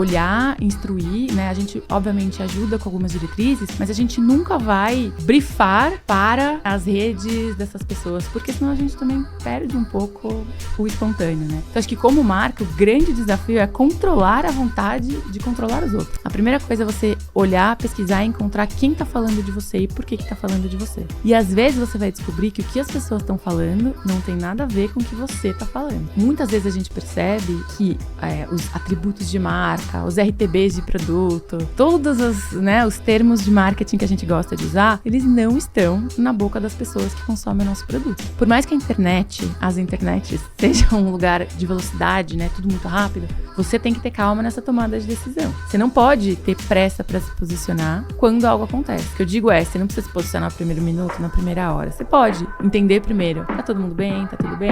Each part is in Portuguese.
olhar, instruir, né? A gente, obviamente, ajuda com algumas diretrizes, mas a gente nunca vai brifar para as redes dessas pessoas, porque senão a gente também perde um pouco o espontâneo, né? Então, acho que como marca, o grande desafio é controlar a vontade de controlar os outros. A primeira coisa é você olhar, pesquisar e encontrar quem tá falando de você e por que tá falando de você. E às vezes você vai descobrir que o que as pessoas estão falando não tem nada a ver com o que você tá falando. Muitas vezes a gente percebe que os atributos de marca, os RTBs de produto, todos os termos de marketing que a gente gosta de usar, eles não estão na boca das pessoas que consomem o nosso produto. Por mais que as internets sejam um lugar de velocidade, né, tudo muito rápido, você tem que ter calma nessa tomada de decisão. Você não pode ter pressa para se posicionar quando algo acontece. O que eu digo você não precisa se posicionar no primeiro minuto, na primeira hora. Você pode entender primeiro, tá todo mundo bem, tá tudo bem?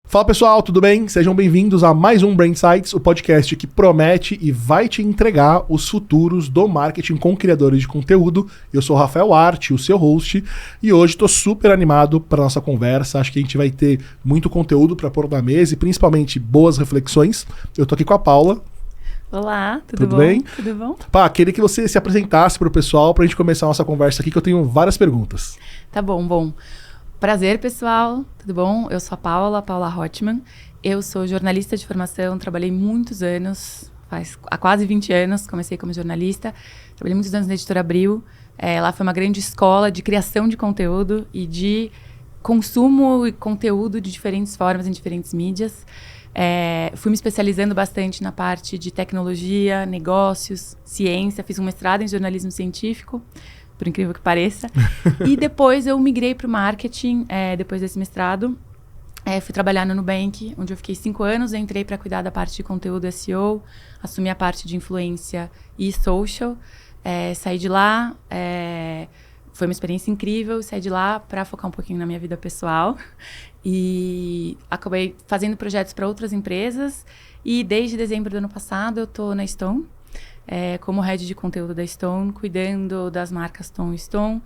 Fala pessoal, tudo bem? Sejam bem-vindos a mais um Brain Insights, o podcast que promete e vai te entregar os futuros do marketing com criadores de conteúdo. Eu sou o Rafael Arte, o seu host, e hoje estou super animado para nossa conversa. Acho que a gente vai ter muito conteúdo para pôr na mesa e principalmente boas reflexões. Eu tô aqui com a Paula. Olá, tudo bom? Bem? Tudo bom? Pá, queria que você se apresentasse para o pessoal para a gente começar a nossa conversa aqui, que eu tenho várias perguntas. Tá bom. Prazer, pessoal. Tudo bom? Eu sou a Paula Hotman. Eu sou jornalista de formação, trabalhei muitos anos, há quase 20 anos, comecei como jornalista. Trabalhei muitos anos na Editora Abril. Lá foi uma grande escola de criação de conteúdo e de consumo e conteúdo de diferentes formas, em diferentes mídias. Fui me especializando bastante na parte de tecnologia, negócios, ciência. Fiz um mestrado em jornalismo científico, por incrível que pareça. E depois eu migrei para o marketing, depois desse mestrado. Fui trabalhar no Nubank, onde eu fiquei 5 anos. Entrei para cuidar da parte de conteúdo SEO, assumi a parte de influência e social. Saí de lá, foi uma experiência incrível. Saí de lá para focar um pouquinho na minha vida pessoal. E acabei fazendo projetos para outras empresas. E desde dezembro do ano passado eu estou na Stone, como head de conteúdo da Stone, cuidando das marcas Tom e Stone,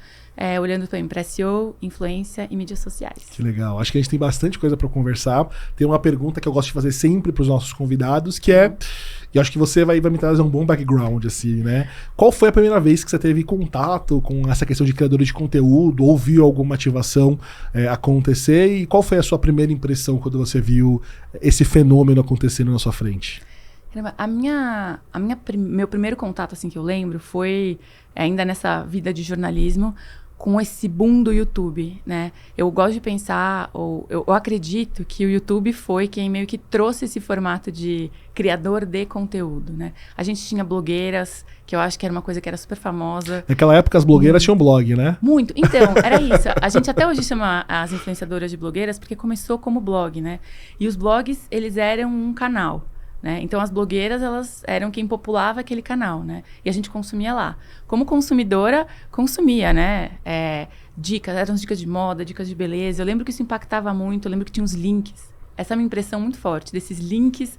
olhando também para SEO, influência e mídias sociais. Que legal. Acho que a gente tem bastante coisa para conversar. Tem uma pergunta que eu gosto de fazer sempre para os nossos convidados, que e acho que você vai me trazer um bom background, assim, né? Qual foi a primeira vez que você teve contato com essa questão de criadores de conteúdo, ou viu alguma ativação acontecer, e qual foi a sua primeira impressão quando você viu esse fenômeno acontecendo na sua frente? Meu primeiro contato, assim, que eu lembro, foi ainda nessa vida de jornalismo, com esse boom do YouTube, né? Eu gosto de pensar, eu acredito que o YouTube foi quem meio que trouxe esse formato de criador de conteúdo, né? A gente tinha blogueiras, que eu acho que era uma coisa que era super famosa. Naquela época as blogueiras tinham blog, né? Muito. Então, era isso. A gente até hoje chama as influenciadoras de blogueiras porque começou como blog, né? E os blogs, eles eram um canal, né? Então as blogueiras, elas eram quem populava aquele canal, né? E a gente consumia lá. Como consumidora, consumia, né? Eram dicas de moda, dicas de beleza. Eu lembro que isso impactava muito, eu lembro que tinha uns links. Essa é uma impressão muito forte, desses links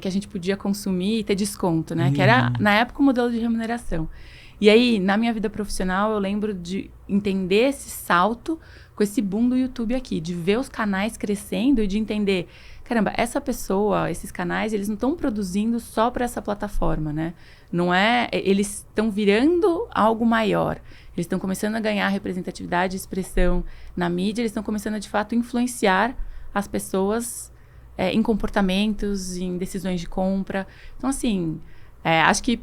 que a gente podia consumir e ter desconto, né? Que era, na época, o modelo de remuneração. E aí, na minha vida profissional, eu lembro de entender esse salto com esse boom do YouTube aqui, de ver os canais crescendo e de entender, caramba, essa pessoa, esses canais, eles não estão produzindo só para essa plataforma, né? Não é, eles estão virando algo maior. Eles estão começando a ganhar representatividade e expressão na mídia, eles estão começando a, de fato, influenciar as pessoas em comportamentos, em decisões de compra. Então, assim, acho que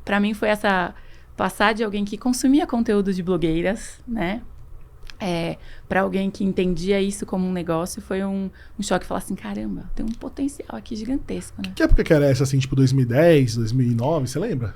para mim foi passar de alguém que consumia conteúdo de blogueiras, né? Para alguém que entendia isso como um negócio, foi um choque. Falar assim, caramba, tem um potencial aqui gigantesco, né? Que época que era essa, assim, tipo 2010, 2009, você lembra?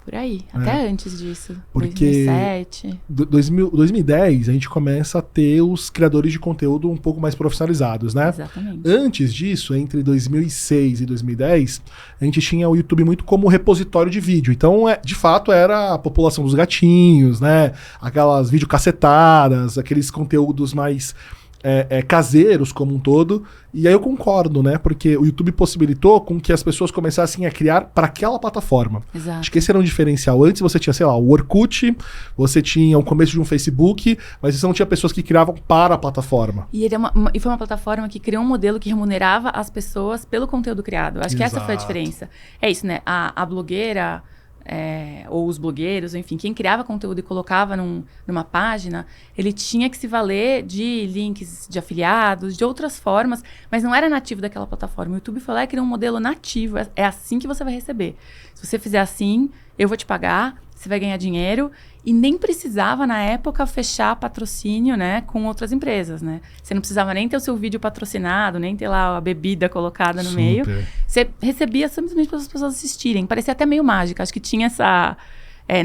Por aí, até antes disso, porque 2007. 2010 a gente começa a ter os criadores de conteúdo um pouco mais profissionalizados, né? Exatamente. Antes disso, entre 2006 e 2010, a gente tinha o YouTube muito como repositório de vídeo. Então, de fato, era a população dos gatinhos, né? Aquelas videocassetadas, aqueles conteúdos mais caseiros como um todo. E aí eu concordo, né? Porque o YouTube possibilitou com que as pessoas começassem a criar para aquela plataforma. Exato. Acho que esse era um diferencial. Antes você tinha, sei lá, o Orkut, você tinha o começo de um Facebook, mas você não tinha pessoas que criavam para a plataforma. E foi uma plataforma que criou um modelo que remunerava as pessoas pelo conteúdo criado. Acho que essa foi a diferença. É isso, né? A blogueira... ou os blogueiros, enfim, quem criava conteúdo e colocava numa página, ele tinha que se valer de links de afiliados, de outras formas, mas não era nativo daquela plataforma. O YouTube foi lá e criou um modelo nativo, é assim que você vai receber. Se você fizer assim, eu vou te pagar, você vai ganhar dinheiro, e nem precisava, na época, fechar patrocínio, né, com outras empresas, né? Você não precisava nem ter o seu vídeo patrocinado, nem ter lá a bebida colocada no meio. Você recebia simplesmente para as pessoas assistirem. Parecia até meio mágica. Acho que tinha essa...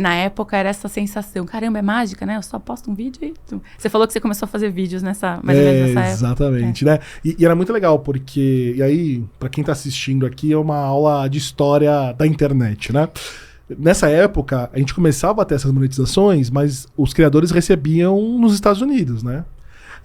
na época era essa sensação. Caramba, é mágica, né? Eu só posto um vídeo e... Você falou que você começou a fazer vídeos mais ou menos nessa época. Exatamente, né? E era muito legal, porque... E aí, para quem tá assistindo aqui, é uma aula de história da internet, né? Nessa época, a gente começava a ter essas monetizações, mas os criadores recebiam nos Estados Unidos, né?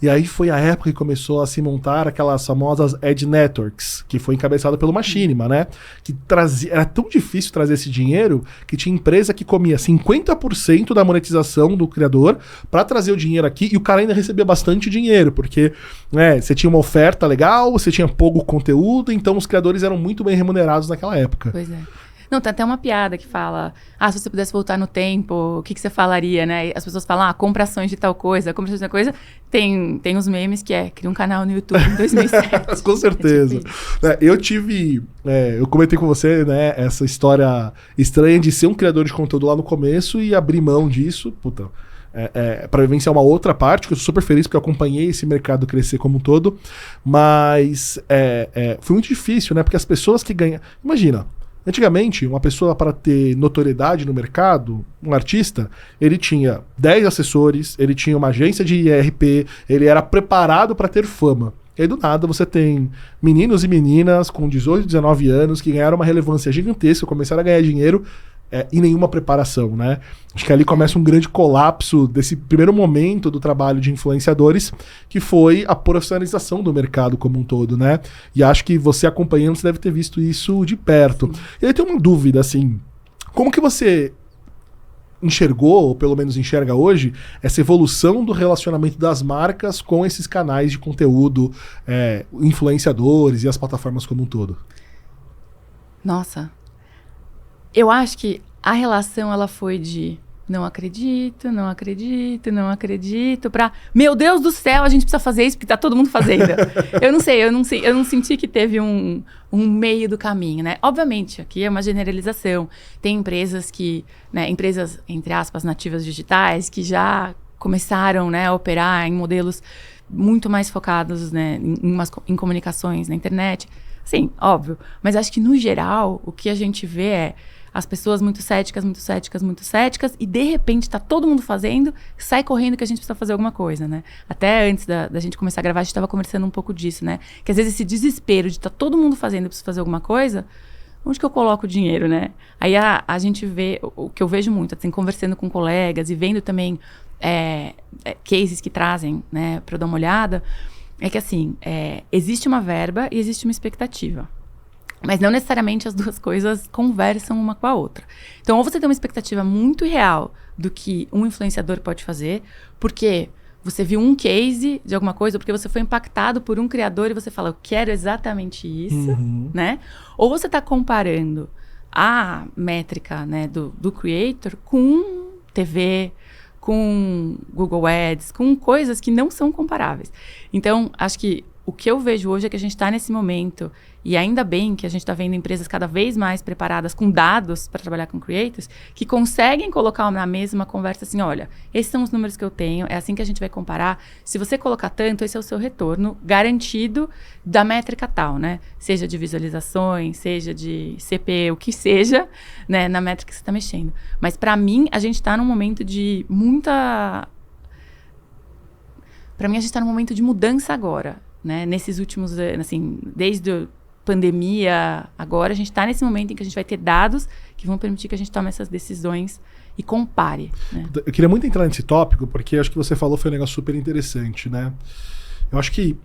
E aí foi a época que começou a se montar aquelas famosas ad networks, que foi encabeçada pelo Machinima, né? Que trazia, era tão difícil trazer esse dinheiro que tinha empresa que comia 50% da monetização do criador para trazer o dinheiro aqui, e o cara ainda recebia bastante dinheiro, porque você tinha uma oferta legal, você tinha pouco conteúdo, então os criadores eram muito bem remunerados naquela época. Pois é. Não, tem até uma piada que fala, se você pudesse voltar no tempo, o que você falaria, né? E as pessoas falam, compra ações de tal coisa, compra ações de tal coisa. Tem uns memes que cria um canal no YouTube em 2007. Com certeza. Eu comentei com você, né, essa história estranha de ser um criador de conteúdo lá no começo e abrir mão disso, para vivenciar uma outra parte, que eu sou super feliz porque eu acompanhei esse mercado crescer como um todo, mas foi muito difícil, né? Porque as pessoas que ganham... Imagina, antigamente, uma pessoa para ter notoriedade no mercado, um artista, ele tinha 10 assessores, ele tinha uma agência de IRP, ele era preparado para ter fama. E aí, do nada, você tem meninos e meninas com 18, 19 anos que ganharam uma relevância gigantesca, começaram a ganhar dinheiro e nenhuma preparação, né? Acho que ali começa um grande colapso desse primeiro momento do trabalho de influenciadores, que foi a profissionalização do mercado como um todo, né? E acho que você acompanhando, você deve ter visto isso de perto. Sim. E aí tem uma dúvida, assim, como que você enxergou, ou pelo menos enxerga hoje, essa evolução do relacionamento das marcas com esses canais de conteúdo, influenciadores e as plataformas como um todo? Nossa, eu acho que a relação ela foi de não acredito, não acredito, não acredito, pra meu Deus do céu, a gente precisa fazer isso porque tá todo mundo fazendo. Eu não senti que teve um meio do caminho, né? Obviamente, aqui é uma generalização. Tem empresas que, né, empresas, entre aspas, nativas digitais, que já começaram, né, a operar em modelos muito mais focados, né, em comunicações na internet. Sim, óbvio. Mas acho que, no geral, o que a gente vê é as pessoas muito céticas, e de repente tá todo mundo fazendo, sai correndo que a gente precisa fazer alguma coisa, né? Até antes da gente começar a gravar, a gente tava conversando um pouco disso, né? Que às vezes esse desespero de tá todo mundo fazendo, eu preciso fazer alguma coisa, onde que eu coloco o dinheiro, né? Aí a gente vê, o que eu vejo muito, assim, conversando com colegas e vendo também cases que trazem, né, pra eu dar uma olhada, é que assim, existe uma verba e existe uma expectativa. Mas não necessariamente as duas coisas conversam uma com a outra. Então, ou você tem uma expectativa muito real do que um influenciador pode fazer, porque você viu um case de alguma coisa, ou porque você foi impactado por um criador e você fala, eu quero exatamente isso, né? Ou você está comparando a métrica, né, do creator com TV, com Google Ads, com coisas que não são comparáveis. Então, acho que o que eu vejo hoje é que a gente está nesse momento, e ainda bem que a gente está vendo empresas cada vez mais preparadas com dados para trabalhar com creators, que conseguem colocar na mesma conversa assim, olha, esses são os números que eu tenho, é assim que a gente vai comparar. Se você colocar tanto, esse é o seu retorno garantido da métrica tal, né? Seja de visualizações, seja de CP, o que seja, né, na métrica que você está mexendo. Mas para mim, a gente está num momento de muita... Para mim, a gente está num momento de mudança agora, né? Nesses últimos anos, assim, desde a pandemia, agora a gente está nesse momento em que a gente vai ter dados que vão permitir que a gente tome essas decisões e compare, né? Eu queria muito entrar nesse tópico, porque acho que você falou foi um negócio super interessante, né? Eu acho que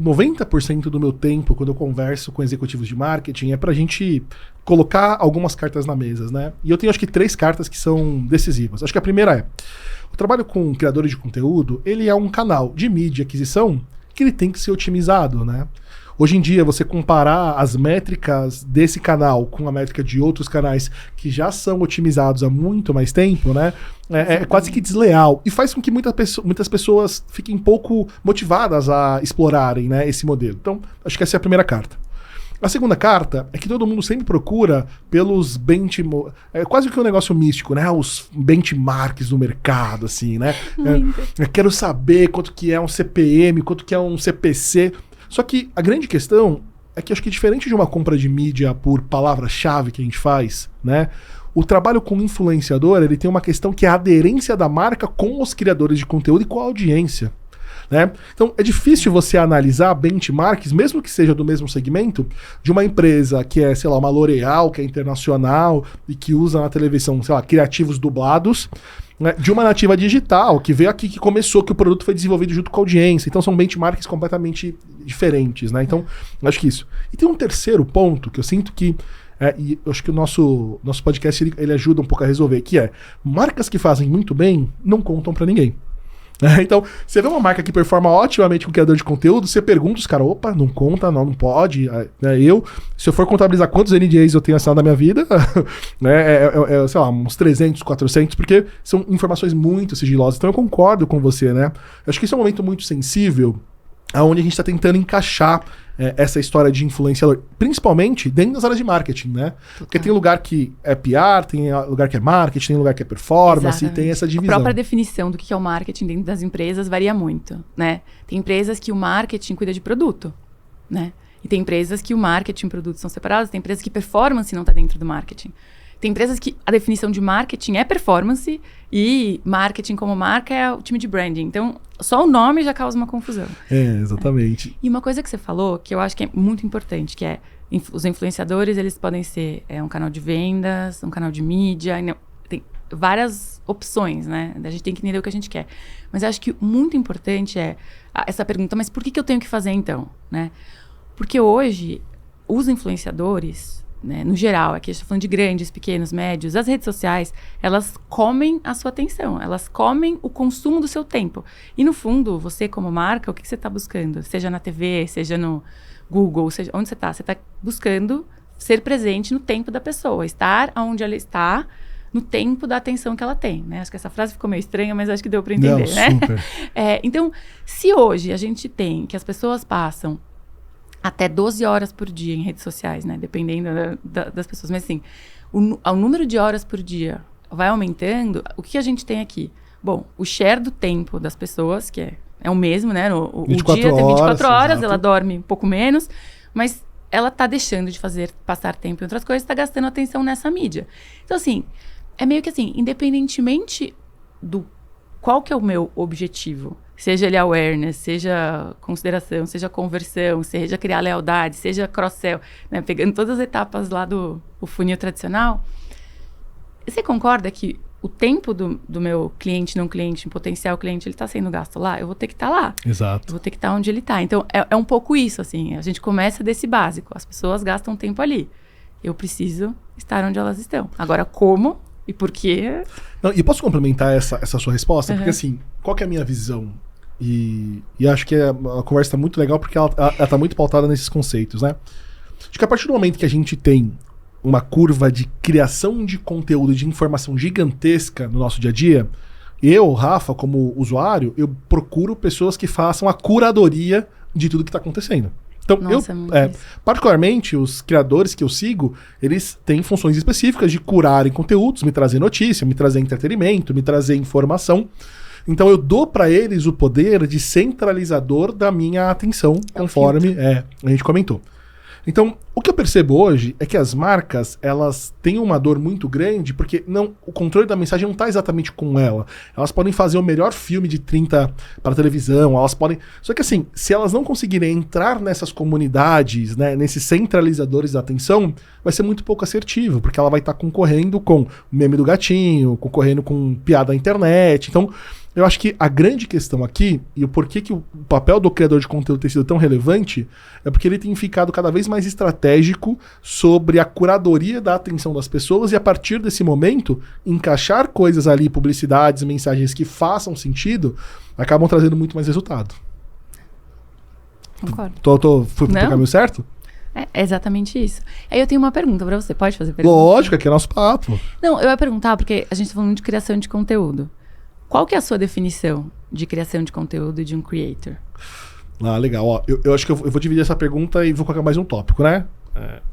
90% do meu tempo, quando eu converso com executivos de marketing, é pra gente colocar algumas cartas na mesa, né? E eu tenho, acho que, 3 cartas que são decisivas. Acho que a primeira é: o trabalho com criadores de conteúdo, ele é um canal de mídia e aquisição que ele tem que ser otimizado, né? Hoje em dia, você comparar as métricas desse canal com a métrica de outros canais que já são otimizados há muito mais tempo, né? É quase que desleal. E faz com que muitas pessoas fiquem pouco motivadas a explorarem, né, esse modelo. Então, acho que essa é a primeira carta. A segunda carta é que todo mundo sempre procura pelos benchmarks. É quase que um negócio místico, né? Os benchmarks do mercado, assim, né? Eu quero saber quanto que é um CPM, quanto que é um CPC. Só que a grande questão é que acho que diferente de uma compra de mídia por palavra-chave que a gente faz, né? O trabalho com influenciador, ele tem uma questão que é a aderência da marca com os criadores de conteúdo e com a audiência, né? Então é difícil você analisar benchmarks, mesmo que seja do mesmo segmento, de uma empresa que é, sei lá, uma L'Oréal, que é internacional e que usa na televisão, sei lá, criativos dublados, né, de uma nativa digital, que veio aqui, que começou, que o produto foi desenvolvido junto com a audiência. Então são benchmarks completamente diferentes, né? Então, acho que isso. E tem um terceiro ponto que eu sinto que e eu acho que o nosso podcast ele ajuda um pouco a resolver, que é: marcas que fazem muito bem não contam pra ninguém. Então, você vê uma marca que performa otimamente com o criador de conteúdo, você pergunta os caras: opa, não conta, não pode. Se eu for contabilizar quantos NDAs eu tenho assinado na minha vida, né, sei lá, uns 300, 400, porque são informações muito sigilosas. Então eu concordo com você, né? Eu acho que esse é um momento muito sensível, onde a gente está tentando encaixar essa história de influenciador, principalmente dentro das áreas de marketing, né? Porque tem lugar que é PR, tem lugar que é marketing, tem lugar que é performance, e tem essa divisão. A própria definição do que é o marketing dentro das empresas varia muito, né? Tem empresas que o marketing cuida de produto, né? E tem empresas que o marketing e produto são separados, tem empresas que performance não está dentro do marketing. Tem empresas que a definição de marketing é performance e marketing como marca é o time de branding. Então, só o nome já causa uma confusão. Exatamente. E uma coisa que você falou, que eu acho que é muito importante, que é os influenciadores, eles podem ser um canal de vendas, um canal de mídia, tem várias opções, né? A gente tem que entender o que a gente quer. Mas eu acho que muito importante é essa pergunta: mas por que eu tenho que fazer então? Né? Porque hoje, os influenciadores, né, no geral, aqui a gente está falando de grandes, pequenos, médios, as redes sociais, elas comem a sua atenção, elas comem o consumo do seu tempo. E no fundo, você como marca, o que você está buscando? Seja na TV, seja no Google, seja onde você está buscando ser presente no tempo da pessoa, estar onde ela está, no tempo da atenção que ela tem, né? Acho que essa frase ficou meio estranha, mas acho que deu para entender, né? Super. Então, se hoje a gente tem que as pessoas passam até 12 horas por dia em redes sociais, né? Dependendo das pessoas. Mas assim, o número de horas por dia vai aumentando. O que a gente tem aqui? Bom, o share do tempo das pessoas, que é o mesmo, né? O dia tem 24 horas, exato. Ela dorme um pouco menos, mas ela tá deixando de passar tempo em outras coisas, tá gastando atenção nessa mídia. Então, assim, é meio que assim, independentemente do qual que é o meu objetivo, seja ele awareness, seja consideração, seja conversão, seja criar lealdade, seja cross-sell, né? Pegando todas as etapas lá do funil tradicional, você concorda que o tempo do meu cliente, não cliente, potencial cliente, ele está sendo gasto lá? Eu vou ter que estar lá. Exato. Eu vou ter que estar onde ele está. Então, é um pouco isso, assim. A gente começa desse básico. As pessoas gastam tempo ali. Eu preciso estar onde elas estão. Agora, como e por quê? Não, e posso complementar essa sua resposta? Porque, assim, qual que é a minha visão? E acho que a conversa está muito legal porque ela está muito pautada nesses conceitos, né? Acho que a partir do momento que a gente tem uma curva de criação de conteúdo, de informação gigantesca no nosso dia a dia, eu, Rafa, como usuário, eu procuro pessoas que façam a curadoria de tudo que está acontecendo. Então, Nossa, particularmente, os criadores que eu sigo, eles têm funções específicas de curarem conteúdos, me trazer notícia, me trazer entretenimento, me trazer informação. Então eu dou para eles o poder de centralizador da minha atenção, conforme a gente comentou. Então, O que eu percebo hoje é que as marcas, elas têm uma dor muito grande porque o controle da mensagem não está exatamente com ela. Elas podem fazer o melhor filme de 30 para televisão, elas podem... Só que assim, se elas não conseguirem entrar nessas comunidades, né, nesses centralizadores da atenção, vai ser muito pouco assertivo, porque ela vai estar concorrendo com o meme do gatinho, concorrendo com piada na internet. Então, eu acho que a grande questão aqui, e o porquê que o papel do criador de conteúdo tem sido tão relevante, é porque ele tem ficado cada vez mais estratégico sobre a curadoria da atenção das pessoas e, a partir desse momento, encaixar coisas ali, publicidades, mensagens que façam sentido, acabam trazendo muito mais resultado. Concordo. Fui pro caminho certo? É exatamente isso. Aí eu tenho uma pergunta pra você. Pode fazer pergunta? Lógico, aqui é nosso papo. Não, eu ia perguntar, porque a gente tá falando de criação de conteúdo. Qual que é a sua definição de criação de conteúdo e de um creator? Ah, legal. Ó, eu acho que eu vou dividir essa pergunta e vou colocar mais um tópico, né?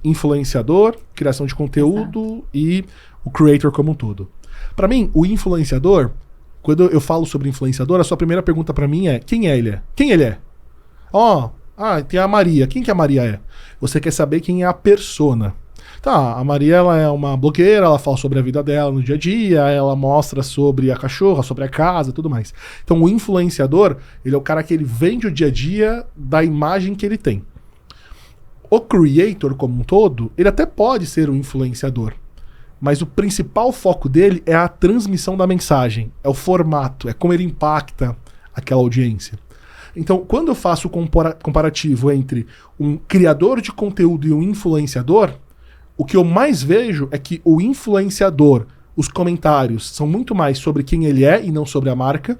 Influenciador, criação de conteúdo. Exato. E o creator como um todo. Para mim, o influenciador, quando eu falo sobre influenciador, a sua primeira pergunta para mim é: quem é ele? Quem ele é? Tem a Maria. Quem que a Maria é? Você quer saber quem é a persona. Tá, a Maria, ela é uma blogueira, ela fala sobre a vida dela no dia a dia, ela mostra sobre a cachorra, sobre a casa, tudo mais. Então o influenciador, ele é o cara que ele vende o dia a dia da imagem que ele tem. O creator como um todo, ele até pode ser um influenciador, mas o principal foco dele é a transmissão da mensagem, é o formato, é como ele impacta aquela audiência. Então, quando eu faço o comparativo entre um criador de conteúdo e um influenciador, o que eu mais vejo é que o influenciador, os comentários são muito mais sobre quem ele é e não sobre a marca.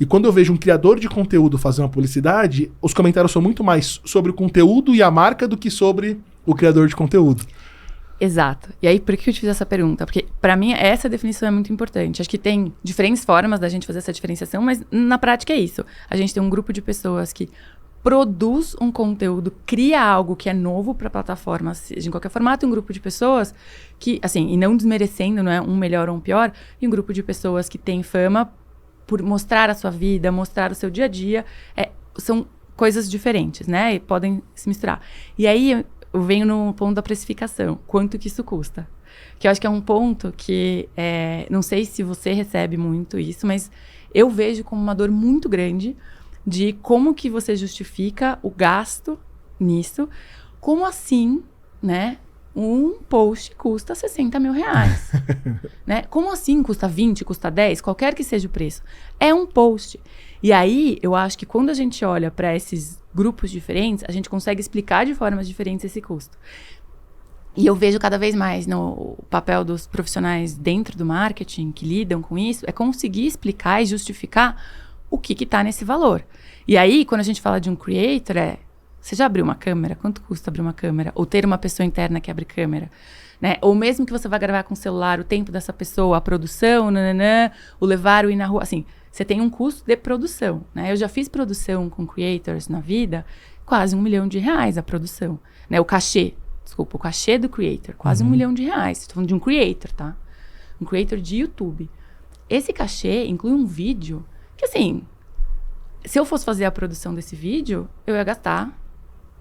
E quando eu vejo um criador de conteúdo fazer uma publicidade, os comentários são muito mais sobre o conteúdo e a marca do que sobre o criador de conteúdo. Exato. E aí, por que eu te fiz essa pergunta? Porque, pra mim, essa definição é muito importante. Acho que tem diferentes formas da gente fazer essa diferenciação, mas na prática é isso. A gente tem um grupo de pessoas que produz um conteúdo, cria algo que é novo para a plataforma, seja em qualquer formato, um grupo de pessoas que, assim, e não desmerecendo, não é um melhor ou um pior, e um grupo de pessoas que tem fama por mostrar a sua vida, mostrar o seu dia a dia, são coisas diferentes, né? E podem se misturar. E aí eu venho no ponto da precificação, quanto que isso custa? Que eu acho que é um ponto que, não sei se você recebe muito isso, mas eu vejo como uma dor muito grande de como que você justifica o gasto nisso. Como assim, né? Um post custa 60 mil reais. Né? Como assim custa 20, custa 10, qualquer que seja o preço? É um post. E aí, eu acho que quando a gente olha para esses grupos diferentes, a gente consegue explicar de formas diferentes esse custo. E eu vejo cada vez mais no papel dos profissionais dentro do marketing que lidam com isso, é conseguir explicar e justificar o que está nesse valor. E aí, quando a gente fala de um creator, você já abriu uma câmera? Quanto custa abrir uma câmera? Ou ter uma pessoa interna que abre câmera? Né? Ou mesmo que você vá gravar com o celular, o tempo dessa pessoa, a produção, o levar, o ir na rua. Assim, você tem um custo de produção. Né? Eu já fiz produção com creators na vida, quase R$1 milhão a produção. Né? O cachê do creator, quase R$1 milhão. Estou falando de um creator, tá? Um creator de YouTube. Esse cachê inclui um vídeo que, assim, se eu fosse fazer a produção desse vídeo, eu ia gastar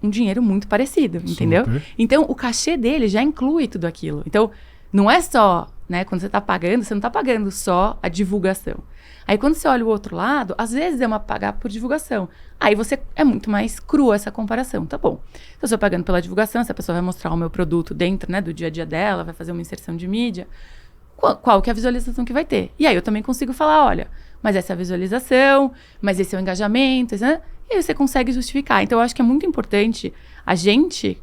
um dinheiro muito parecido, entendeu? Super. Então, o cachê dele já inclui tudo aquilo. Então, não é só, né, quando você está pagando, você não está pagando só a divulgação. Aí, quando você olha o outro lado, às vezes é uma pagar por divulgação. Aí, é muito mais crua essa comparação, tá bom. Então, eu estou pagando pela divulgação, essa pessoa vai mostrar o meu produto dentro, né, do dia a dia dela, vai fazer uma inserção de mídia. Qual que é a visualização que vai ter? E aí, eu também consigo falar, olha, mas essa é a visualização, mas esse é o engajamento, né? E aí você consegue justificar. Então, eu acho que é muito importante a gente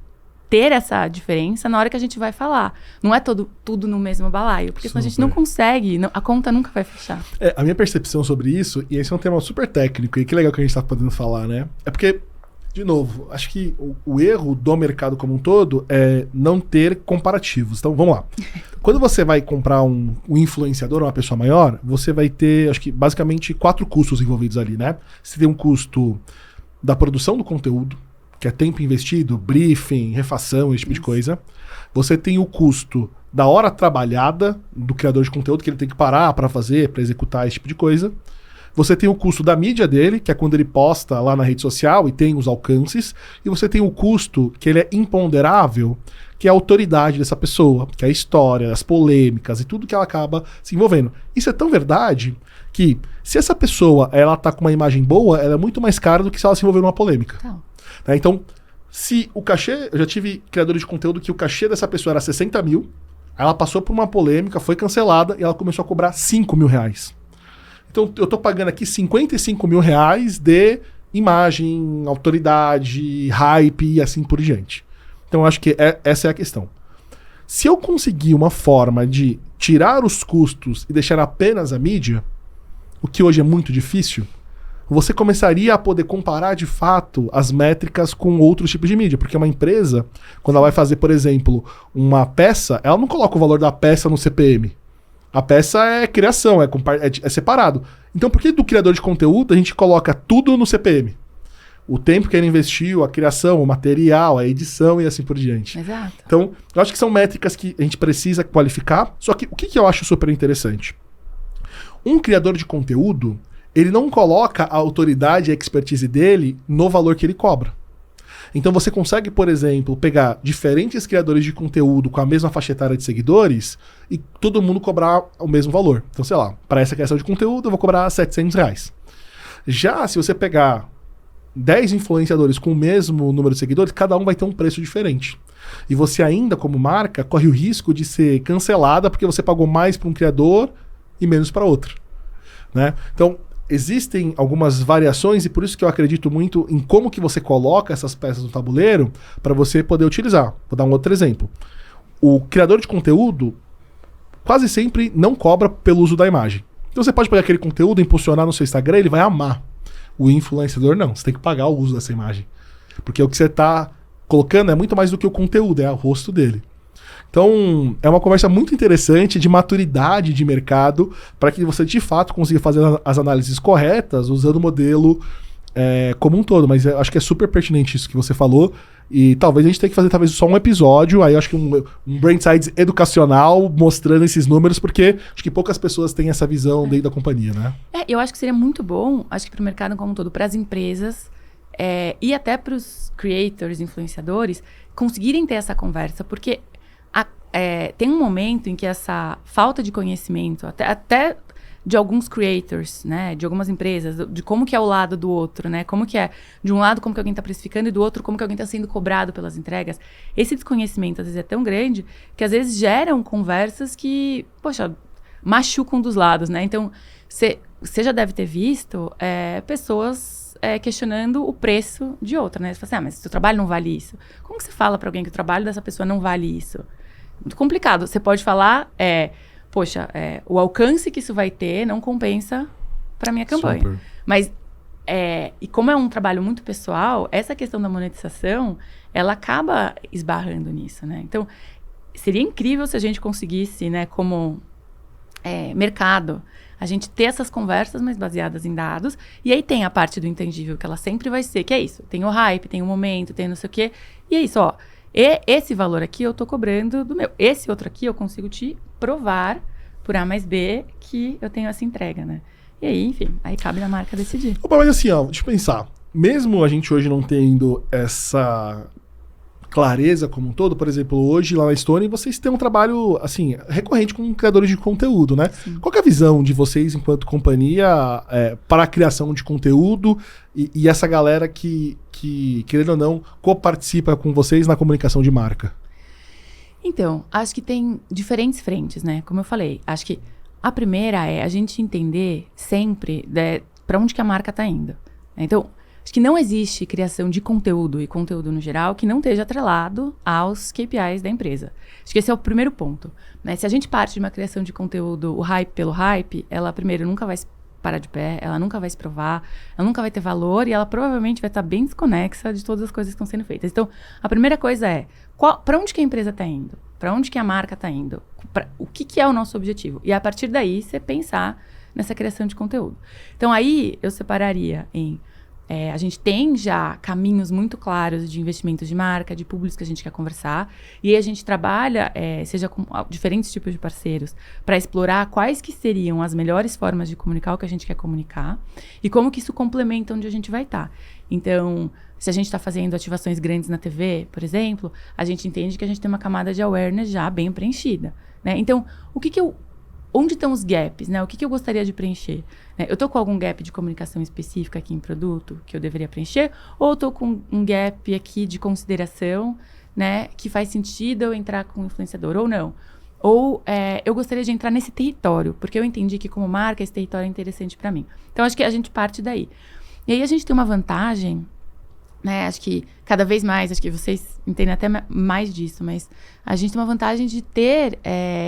ter essa diferença na hora que a gente vai falar. Não é tudo no mesmo balaio, porque senão a gente não consegue, a conta nunca vai fechar. A minha percepção sobre isso, e esse é um tema super técnico, e que legal que a gente tá podendo falar, né? É porque, de novo, acho que o erro do mercado como um todo é não ter comparativos. Então, vamos lá. Quando você vai comprar um influenciador, uma pessoa maior, você vai ter, acho que, basicamente 4 custos envolvidos ali, né? Você tem um custo da produção do conteúdo, que é tempo investido, briefing, refação, esse tipo de coisa. Você tem o custo da hora trabalhada do criador de conteúdo, que ele tem que parar para fazer, para executar esse tipo de coisa. Você tem o custo da mídia dele, que é quando ele posta lá na rede social e tem os alcances, e você tem o custo que ele é imponderável, que é a autoridade dessa pessoa, que é a história, as polêmicas e tudo que ela acaba se envolvendo. Isso é tão verdade que se essa pessoa ela tá com uma imagem boa, ela é muito mais cara do que se ela se envolver numa polêmica. Né? Então, se o cachê... Eu já tive criadores de conteúdo que o cachê dessa pessoa era 60 mil, ela passou por uma polêmica, foi cancelada e ela começou a cobrar 5 mil reais. Então, eu tô pagando aqui 55 mil reais de imagem, autoridade, hype e assim por diante. Então, eu acho que essa é a questão. Se eu conseguir uma forma de tirar os custos e deixar apenas a mídia, o que hoje é muito difícil, você começaria a poder comparar de fato as métricas com outros tipos de mídia. Porque uma empresa, quando ela vai fazer, por exemplo, uma peça, ela não coloca o valor da peça no CPM. A peça é criação, é separado. Então por que do criador de conteúdo a gente coloca tudo no CPM? O tempo que ele investiu, a criação, o material, a edição e assim por diante. Exato. Então, eu acho que são métricas que a gente precisa qualificar. Só que o que eu acho super interessante? Um criador de conteúdo, ele não coloca a autoridade e a expertise dele no valor que ele cobra. Então você consegue, por exemplo, pegar diferentes criadores de conteúdo com a mesma faixa etária de seguidores e todo mundo cobrar o mesmo valor. Então, sei lá, para essa criação de conteúdo eu vou cobrar R$700. Já se você pegar 10 influenciadores com o mesmo número de seguidores, cada um vai ter um preço diferente. E você ainda, como marca, corre o risco de ser cancelada porque você pagou mais para um criador e menos para outro. Né? Então, existem algumas variações e por isso que eu acredito muito em como que você coloca essas peças no tabuleiro para você poder utilizar. Vou dar um outro exemplo. O criador de conteúdo quase sempre não cobra pelo uso da imagem. Então você pode pegar aquele conteúdo, impulsionar no seu Instagram, ele vai amar. O influenciador não, você tem que pagar o uso dessa imagem. Porque o que você está colocando é muito mais do que o conteúdo, é o rosto dele. Então, é uma conversa muito interessante de maturidade de mercado para que você, de fato, consiga fazer as análises corretas usando o modelo como um todo. Mas eu acho que é super pertinente isso que você falou. E talvez a gente tenha que fazer talvez só um episódio, aí eu acho que um Brain Science educacional mostrando esses números, porque acho que poucas pessoas têm essa visão dentro da companhia, né? Eu acho que seria muito bom, acho que para o mercado como um todo, para as empresas e até para os creators, influenciadores, conseguirem ter essa conversa, porque tem um momento em que essa falta de conhecimento, até de alguns creators, né, de algumas empresas, de como que é o lado do outro, né, como que é, de um lado como que alguém está precificando e do outro como que alguém está sendo cobrado pelas entregas, esse desconhecimento às vezes é tão grande que às vezes geram conversas que, poxa, machucam dos lados, né, então você já deve ter visto pessoas questionando o preço de outra, né, você fala assim, mas seu trabalho não vale isso, como que você fala para alguém que o trabalho dessa pessoa não vale isso? Muito complicado. Você pode falar, poxa, o alcance que isso vai ter não compensa para minha campanha. Super. Mas, e como é um trabalho muito pessoal, essa questão da monetização, ela acaba esbarrando nisso, né? Então, seria incrível se a gente conseguisse, né, como mercado, a gente ter essas conversas mais baseadas em dados, e aí tem a parte do intangível, que ela sempre vai ser, que é isso, tem o hype, tem o momento, tem não sei o quê, e é isso, ó. E esse valor aqui eu tô cobrando do meu. Esse outro aqui eu consigo te provar por A mais B que eu tenho essa entrega, né? E aí, enfim, aí cabe na marca decidir. Opa, mas assim, ó, deixa eu pensar. Mesmo a gente hoje não tendo essa clareza como um todo, por exemplo, hoje lá na Stone, vocês têm um trabalho, assim, recorrente com criadores de conteúdo, né? Sim. Qual que é a visão de vocês enquanto companhia para a criação de conteúdo e essa galera que, querendo ou não, coparticipa com vocês na comunicação de marca? Então, acho que tem diferentes frentes, né? Como eu falei, acho que a primeira é a gente entender sempre para onde que a marca está indo. Então, acho que não existe criação de conteúdo e conteúdo no geral que não esteja atrelado aos KPIs da empresa. Acho que esse é o primeiro ponto, né? Se a gente parte de uma criação de conteúdo, o hype pelo hype, ela primeiro nunca vai parar de pé, ela nunca vai se provar, ela nunca vai ter valor e ela provavelmente vai estar bem desconexa de todas as coisas que estão sendo feitas. Então, a primeira coisa é, para onde que a empresa está indo? Para onde que a marca está indo? O que é o nosso objetivo? E a partir daí, você pensar nessa criação de conteúdo. Então, aí, eu separaria em A gente tem já caminhos muito claros de investimentos de marca, de públicos que a gente quer conversar. E aí a gente trabalha, seja com diferentes tipos de parceiros, para explorar quais que seriam as melhores formas de comunicar o que a gente quer comunicar e como que isso complementa onde a gente vai estar. Então, se a gente está fazendo ativações grandes na TV, por exemplo, a gente entende que a gente tem uma camada de awareness já bem preenchida, né? Então, onde estão os gaps, né? O que eu gostaria de preencher? Eu estou com algum gap de comunicação específica aqui em produto que eu deveria preencher? Ou estou com um gap aqui de consideração, né? Que faz sentido eu entrar com um influenciador ou não? Ou eu gostaria de entrar nesse território, porque eu entendi que como marca esse território é interessante para mim. Então, acho que a gente parte daí. E aí a gente tem uma vantagem, né? Acho que cada vez mais, acho que vocês entendem até mais disso, mas a gente tem uma vantagem de ter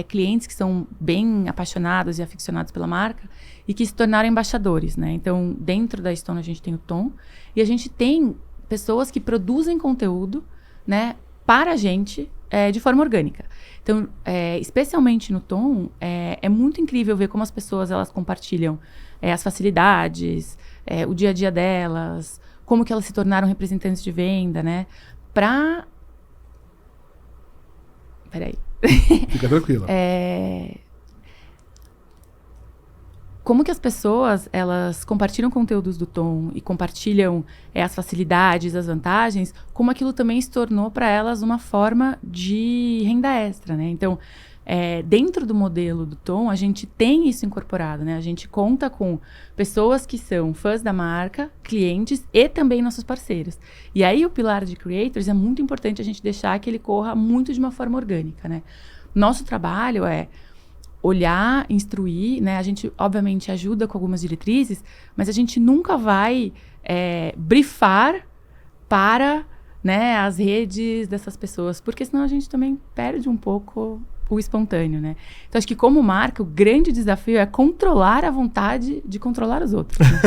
clientes que são bem apaixonados e aficionados pela marca e que se tornaram embaixadores, né? Então, dentro da Stone a gente tem o Tom e a gente tem pessoas que produzem conteúdo, né, para a gente de forma orgânica. Então, especialmente no Tom, é muito incrível ver como as pessoas elas compartilham as facilidades, o dia a dia delas, como que elas se tornaram representantes de venda, né? Peraí. Fica tranquila. Como que as pessoas, elas compartilham conteúdos do Tom e compartilham as facilidades, as vantagens, como aquilo também se tornou para elas uma forma de renda extra, né? Então, dentro do modelo do Tom, a gente tem isso incorporado, né? A gente conta com pessoas que são fãs da marca, clientes e também nossos parceiros. E aí o pilar de creators é muito importante a gente deixar que ele corra muito de uma forma orgânica, né? Nosso trabalho é olhar, instruir, né? A gente, obviamente, ajuda com algumas diretrizes, mas a gente nunca vai brifar para, né, as redes dessas pessoas, porque senão a gente também perde um pouco o espontâneo, né? Então, acho que como marca, o grande desafio é controlar a vontade de controlar os outros. Né?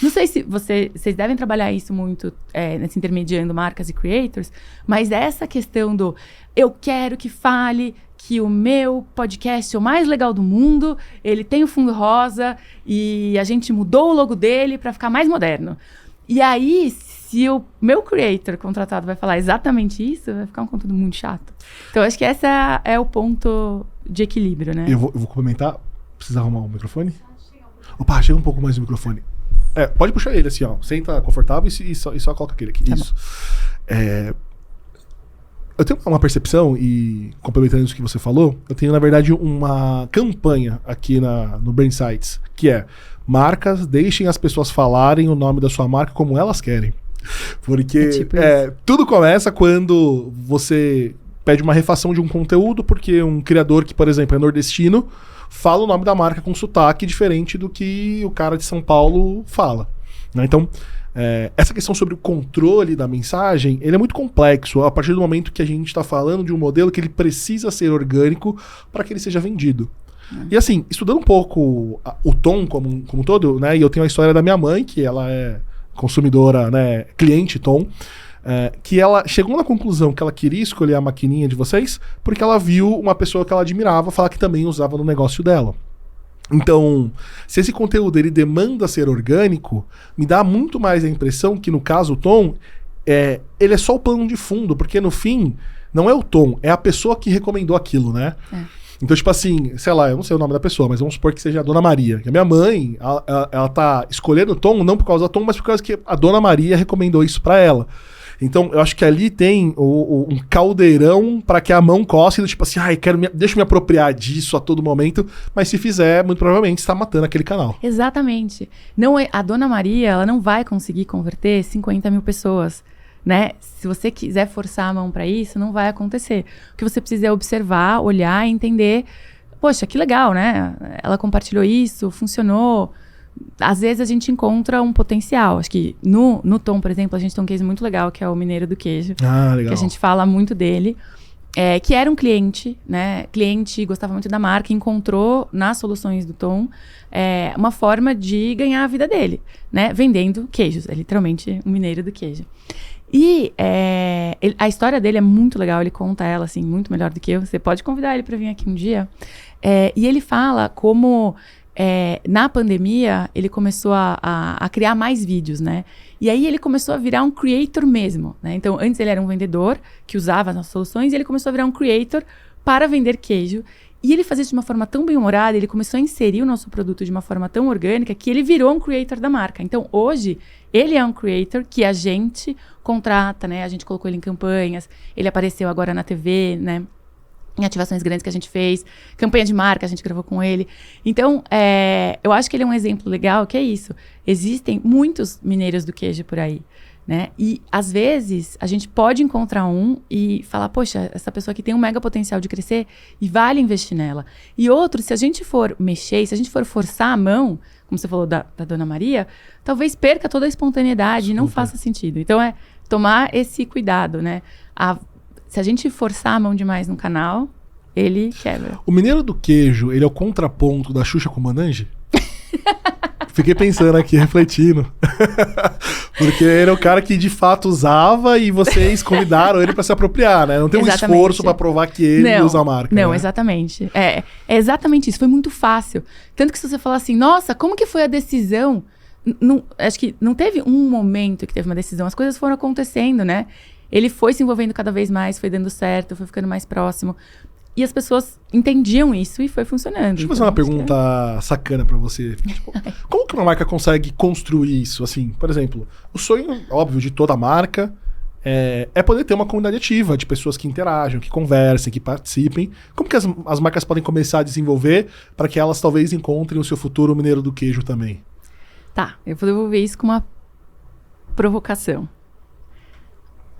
Não sei se vocês devem trabalhar isso muito nesse intermediando marcas e creators, mas essa questão do eu quero que fale que o meu podcast é o mais legal do mundo, ele tem o fundo rosa e a gente mudou o logo dele para ficar mais moderno. E aí, se o meu creator contratado vai falar exatamente isso, vai ficar um conteúdo muito chato. Então, acho que esse é o ponto de equilíbrio, né? Eu vou complementar. Precisa arrumar o microfone? Opa, chega um pouco mais o microfone. Pode puxar ele assim, ó. Senta confortável e só coloca aquele aqui. Tá isso. Eu tenho uma percepção, e complementando isso que você falou, eu tenho, na verdade, uma campanha aqui no Brain Sites, que é: marcas, deixem as pessoas falarem o nome da sua marca como elas querem. Porque tipo tudo começa quando você pede uma refação de um conteúdo, porque um criador que, por exemplo, é nordestino, fala o nome da marca com sotaque diferente do que o cara de São Paulo fala. Né? Então, essa questão sobre o controle da mensagem, ele é muito complexo a partir do momento que a gente está falando de um modelo que ele precisa ser orgânico para que ele seja vendido. E assim, estudando um pouco o Tom como um todo, né? E eu tenho a história da minha mãe, que ela é consumidora, né, cliente Tom, que ela chegou na conclusão que ela queria escolher a maquininha de vocês porque ela viu uma pessoa que ela admirava falar que também usava no negócio dela. Então, se esse conteúdo ele demanda ser orgânico, me dá muito mais a impressão que, no caso, o Tom, ele é só o plano de fundo, porque no fim, não é o Tom, é a pessoa que recomendou aquilo, né? Então, tipo assim, sei lá, eu não sei o nome da pessoa, mas vamos supor que seja a Dona Maria. Que a minha mãe, ela tá escolhendo o Tom, não por causa da Tom, mas por causa que a Dona Maria recomendou isso pra ela. Então, eu acho que ali tem um caldeirão para que a mão coce, tipo assim, deixa eu me apropriar disso a todo momento, mas se fizer, muito provavelmente está matando aquele canal. Exatamente. A Dona Maria, ela não vai conseguir converter 50 mil pessoas, né? Se você quiser forçar a mão para isso, não vai acontecer. O que você precisa é observar, olhar e entender, poxa, que legal, né? Ela compartilhou isso, funcionou. Às vezes a gente encontra um potencial. Acho que no Tom, por exemplo, a gente tem um case muito legal, que é o Mineiro do Queijo. Legal. Que a gente fala muito dele. Que era um cliente, né? Cliente, gostava muito da marca, encontrou nas soluções do Tom uma forma de ganhar a vida dele, né? Vendendo queijos. É literalmente um Mineiro do Queijo. E a história dele é muito legal. Ele conta ela, assim, muito melhor do que eu. Você pode convidar ele para vir aqui um dia. E ele fala como... na pandemia, ele começou a criar mais vídeos, né? E aí ele começou a virar um creator mesmo, né? Então, antes ele era um vendedor que usava as nossas soluções e ele começou a virar um creator para vender queijo. E ele fazia isso de uma forma tão bem-humorada, ele começou a inserir o nosso produto de uma forma tão orgânica que ele virou um creator da marca. Então, hoje, ele é um creator que a gente contrata, né? A gente colocou ele em campanhas, ele apareceu agora na TV, né? Em ativações grandes que a gente fez, campanha de marca, a gente gravou com ele. Então, eu acho que ele é um exemplo legal, que é isso. Existem muitos mineiros do queijo por aí, né? E, às vezes, a gente pode encontrar um e falar, poxa, essa pessoa aqui tem um mega potencial de crescer e vale investir nela. E outro, se a gente for mexer, se a gente for forçar a mão, como você falou da Dona Maria, talvez perca toda a espontaneidade e não faça sentido. Então, tomar esse cuidado, né? Se a gente forçar a mão demais no canal, ele quebra. O mineiro do queijo, ele é o contraponto da Xuxa com o Manange? Fiquei pensando aqui, refletindo. Porque ele é o cara que de fato usava e vocês convidaram ele para se apropriar, né? Não tem um esforço para provar que ele usa a marca. Não, né? Exatamente. É exatamente isso. Foi muito fácil. Tanto que se você falar assim, nossa, como que foi a decisão? Acho que não teve um momento que teve uma decisão. As coisas foram acontecendo, né? Ele foi se envolvendo cada vez mais, foi dando certo, foi ficando mais próximo. E as pessoas entendiam isso e foi funcionando. Deixa eu fazer uma pergunta sacana pra você. Tipo, como que uma marca consegue construir isso? Assim, por exemplo, o sonho, óbvio, de toda marca é poder ter uma comunidade ativa, de pessoas que interagem, que conversem, que participem. Como que as marcas podem começar a desenvolver para que elas talvez encontrem o seu futuro mineiro do queijo também? Tá, eu vou devolver isso com uma provocação.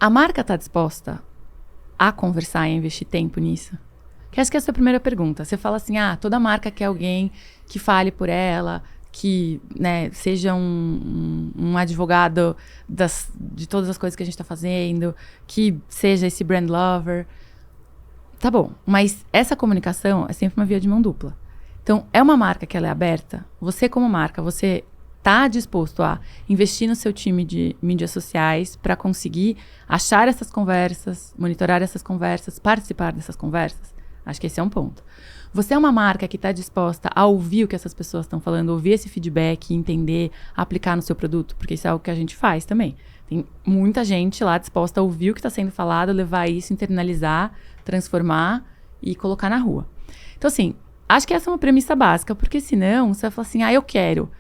A marca está disposta a conversar e investir tempo nisso? Que acho que essa é a primeira pergunta. Você fala assim, toda marca quer alguém que fale por ela, que, né, seja um advogado de todas as coisas que a gente está fazendo, que seja esse brand lover. Tá bom, mas essa comunicação é sempre uma via de mão dupla. Então, é uma marca que ela é aberta. Você como marca, você está disposto a investir no seu time de mídias sociais para conseguir achar essas conversas, monitorar essas conversas, participar dessas conversas? Acho que esse é um ponto. Você é uma marca que está disposta a ouvir o que essas pessoas estão falando, ouvir esse feedback, entender, aplicar no seu produto? Porque isso é algo que a gente faz também. Tem muita gente lá disposta a ouvir o que está sendo falado, levar isso, internalizar, transformar e colocar na rua. Então, assim, acho que essa é uma premissa básica, porque senão você vai falar assim, eu quero.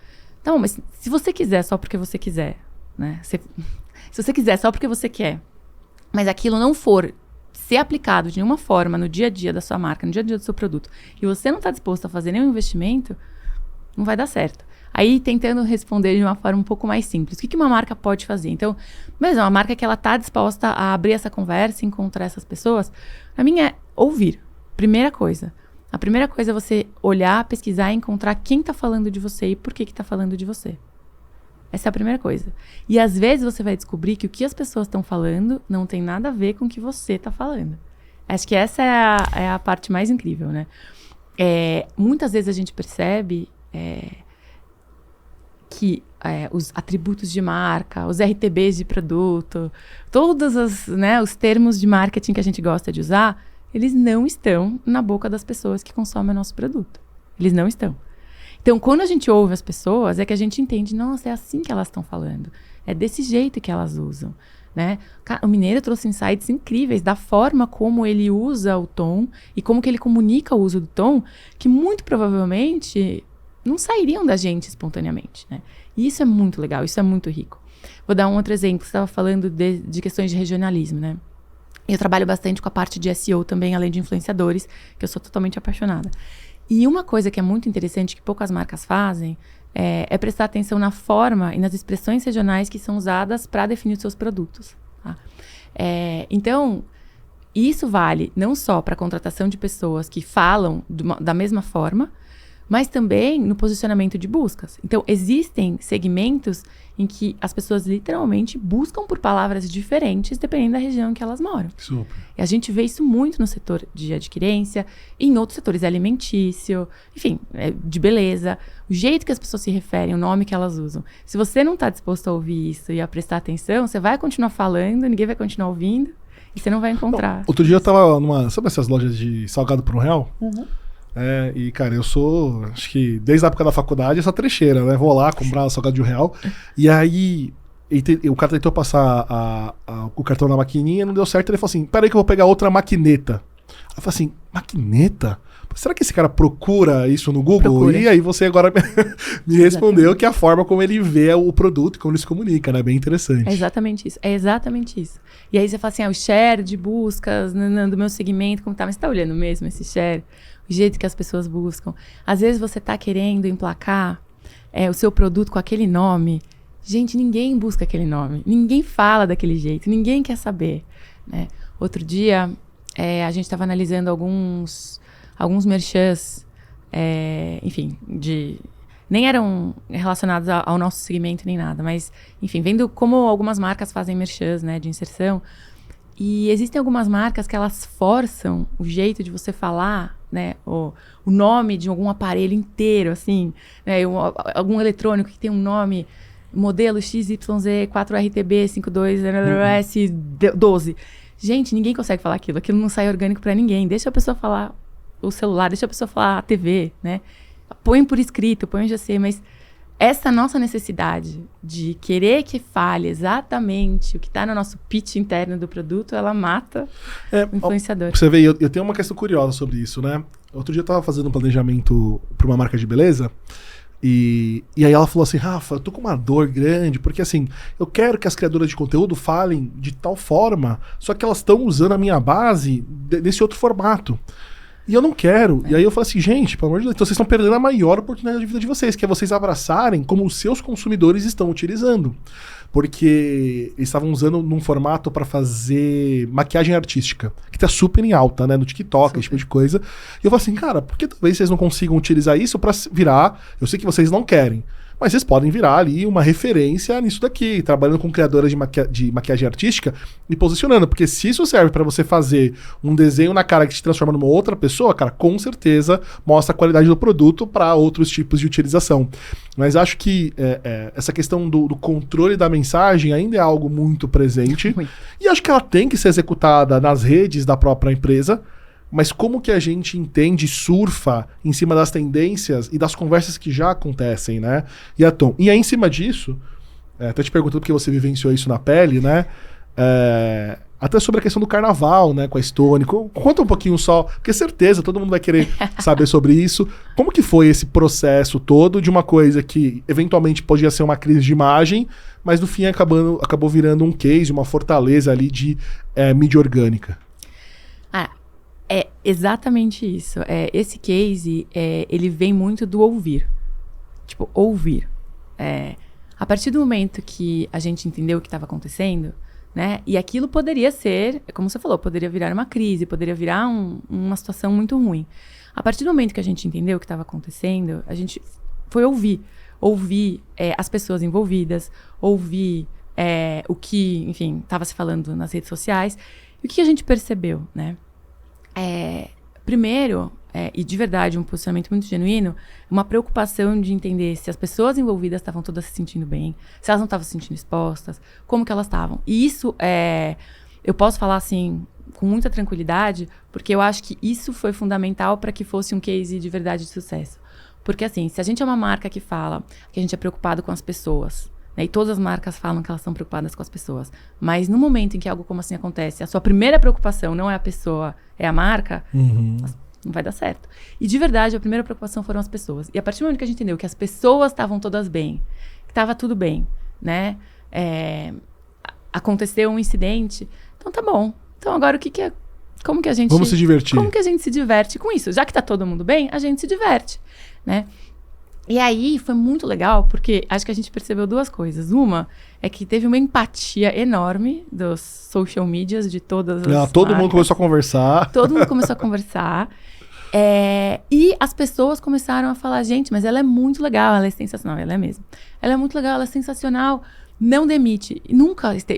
Não, mas se você quiser só porque você quiser, né? Se você quiser só porque você quer, mas aquilo não for ser aplicado de nenhuma forma no dia a dia da sua marca, no dia a dia do seu produto, e você não está disposto a fazer nenhum investimento, não vai dar certo. Aí, tentando responder de uma forma um pouco mais simples, o que uma marca pode fazer? Então, mesmo uma marca que ela está disposta a abrir essa conversa, encontrar essas pessoas, para mim é ouvir. Primeira coisa. A primeira coisa é você olhar, pesquisar e encontrar quem está falando de você e por que está falando de você. Essa é a primeira coisa. E às vezes você vai descobrir que o que as pessoas estão falando não tem nada a ver com o que você está falando. Acho que essa é a parte mais incrível, né? Muitas vezes a gente percebe que os atributos de marca, os RTBs de produto, todos os termos de marketing que a gente gosta de usar, eles não estão na boca das pessoas que consomem o nosso produto. Eles não estão. Então, quando a gente ouve as pessoas, é que a gente entende, nossa, é assim que elas estão falando. É desse jeito que elas usam, né? O Mineiro trouxe insights incríveis da forma como ele usa o tom e como que ele comunica o uso do tom, que muito provavelmente não sairiam da gente espontaneamente, né? E isso é muito legal, isso é muito rico. Vou dar um outro exemplo. Você estava falando de questões de regionalismo, né? Eu trabalho bastante com a parte de SEO também, além de influenciadores, que eu sou totalmente apaixonada. E uma coisa que é muito interessante, que poucas marcas fazem, é prestar atenção na forma e nas expressões regionais que são usadas para definir os seus produtos. Tá? Então, isso vale não só para a contratação de pessoas que falam da mesma forma, mas também no posicionamento de buscas. Então, existem segmentos em que as pessoas literalmente buscam por palavras diferentes dependendo da região em que elas moram. Super. E a gente vê isso muito no setor de adquirência, e em outros setores, alimentício, enfim, de beleza. O jeito que as pessoas se referem, o nome que elas usam. Se você não está disposto a ouvir isso e a prestar atenção, você vai continuar falando, ninguém vai continuar ouvindo, e você não vai encontrar. Outro dia eu tava sabe essas lojas de salgado por R$1? Uhum. E, cara, eu sou, acho que desde a época da faculdade, essa trecheira, né? Vou lá comprar salgado de R$1. E aí, o cara tentou passar o cartão na maquininha, não deu certo. Ele falou assim, peraí que eu vou pegar outra maquineta. Eu falei assim, maquineta? Será que esse cara procura isso no Google? Procura. E aí você agora me respondeu que é a forma como ele vê o produto e como ele se comunica, né? Bem interessante. É exatamente isso. É exatamente isso. E aí você fala assim, o share de buscas do meu segmento, como tá? Mas você tá olhando mesmo esse share? O jeito que as pessoas buscam. Às vezes você tá querendo emplacar o seu produto com aquele nome. Gente, ninguém busca aquele nome. Ninguém fala daquele jeito. Ninguém quer saber, né? Outro dia, a gente estava analisando alguns merchans, enfim, nem eram relacionados ao nosso segmento nem nada, mas, enfim, vendo como algumas marcas fazem merchans, né, de inserção. E existem algumas marcas que elas forçam o jeito de você falar, né, o nome de algum aparelho inteiro, assim, né, algum eletrônico que tem um nome, modelo XYZ 4RTB 52S12. Gente, ninguém consegue falar aquilo não sai orgânico pra ninguém. Deixa a pessoa falar o celular, deixa a pessoa falar a TV, né? Põe por escrito, põe em GC, mas essa nossa necessidade de querer que fale exatamente o que está no nosso pitch interno do produto, ela mata o influenciador. Você vê, eu tenho uma questão curiosa sobre isso, né? Outro dia eu tava fazendo um planejamento para uma marca de beleza e aí ela falou assim, Rafa, eu tô com uma dor grande, porque assim, eu quero que as criadoras de conteúdo falem de tal forma, só que elas estão usando a minha base desse outro formato. E eu não quero. E aí eu falei assim, gente, pelo amor de Deus, então vocês estão perdendo a maior oportunidade de vida de vocês, que é vocês abraçarem como os seus consumidores estão utilizando. Porque eles estavam usando num formato para fazer maquiagem artística, que tá super em alta, né, no TikTok, esse tipo de coisa. E eu falei assim, cara, por que talvez vocês não consigam utilizar isso para virar, eu sei que vocês não querem, mas vocês podem virar ali uma referência nisso daqui, trabalhando com criadoras de maquiagem artística e posicionando. Porque se isso serve para você fazer um desenho na cara que te transforma numa outra pessoa, cara, com certeza mostra a qualidade do produto para outros tipos de utilização. Mas acho que essa questão do controle da mensagem ainda é algo muito presente. E acho que ela tem que ser executada nas redes da própria empresa. Mas como que a gente entende, surfa em cima das tendências e das conversas que já acontecem, né? E aí, em cima disso, até te perguntando porque você vivenciou isso na pele, né? Até sobre a questão do carnaval, né? Com a Stone. Conta um pouquinho só, porque certeza todo mundo vai querer saber sobre isso. Como que foi esse processo todo de uma coisa que eventualmente podia ser uma crise de imagem, mas no fim acabou virando um case, uma fortaleza ali de mídia orgânica? É exatamente isso. Esse case, ele vem muito do ouvir. Tipo, ouvir. A partir do momento que a gente entendeu o que estava acontecendo, né? E aquilo poderia ser, como você falou, poderia virar uma crise, poderia virar uma situação muito ruim. A partir do momento que a gente entendeu o que estava acontecendo, a gente foi ouvir. Ouvir as pessoas envolvidas, ouvir o que, enfim, estava se falando nas redes sociais. E o que a gente percebeu, né? Primeiro, e de verdade, um posicionamento muito genuíno, uma preocupação de entender se as pessoas envolvidas estavam todas se sentindo bem, se elas não estavam se sentindo expostas, como que elas estavam. E isso, eu posso falar assim, com muita tranquilidade, porque eu acho que isso foi fundamental para que fosse um case de verdade de sucesso. Porque assim, se a gente é uma marca que fala que a gente é preocupado com as pessoas, e todas as marcas falam que elas estão preocupadas com as pessoas. Mas no momento em que algo como assim acontece, a sua primeira preocupação não é a pessoa, é a marca, não vai dar certo. E de verdade, a primeira preocupação foram as pessoas. E a partir do momento que a gente entendeu que as pessoas estavam todas bem, que estava tudo bem, né? Aconteceu um incidente, então tá bom. Então agora como que a gente... Vamos se divertir. Como que a gente se diverte com isso? Já que tá todo mundo bem, a gente se diverte, né? E aí foi muito legal, porque acho que a gente percebeu duas coisas. Uma é que teve uma empatia enorme dos social medias de todas as todo marcas. mundo começou a conversar. Todo mundo começou a conversar. E as pessoas começaram a falar, gente, mas ela é muito legal, ela é sensacional, ela é mesmo. Ela é muito legal, ela é sensacional, não demite.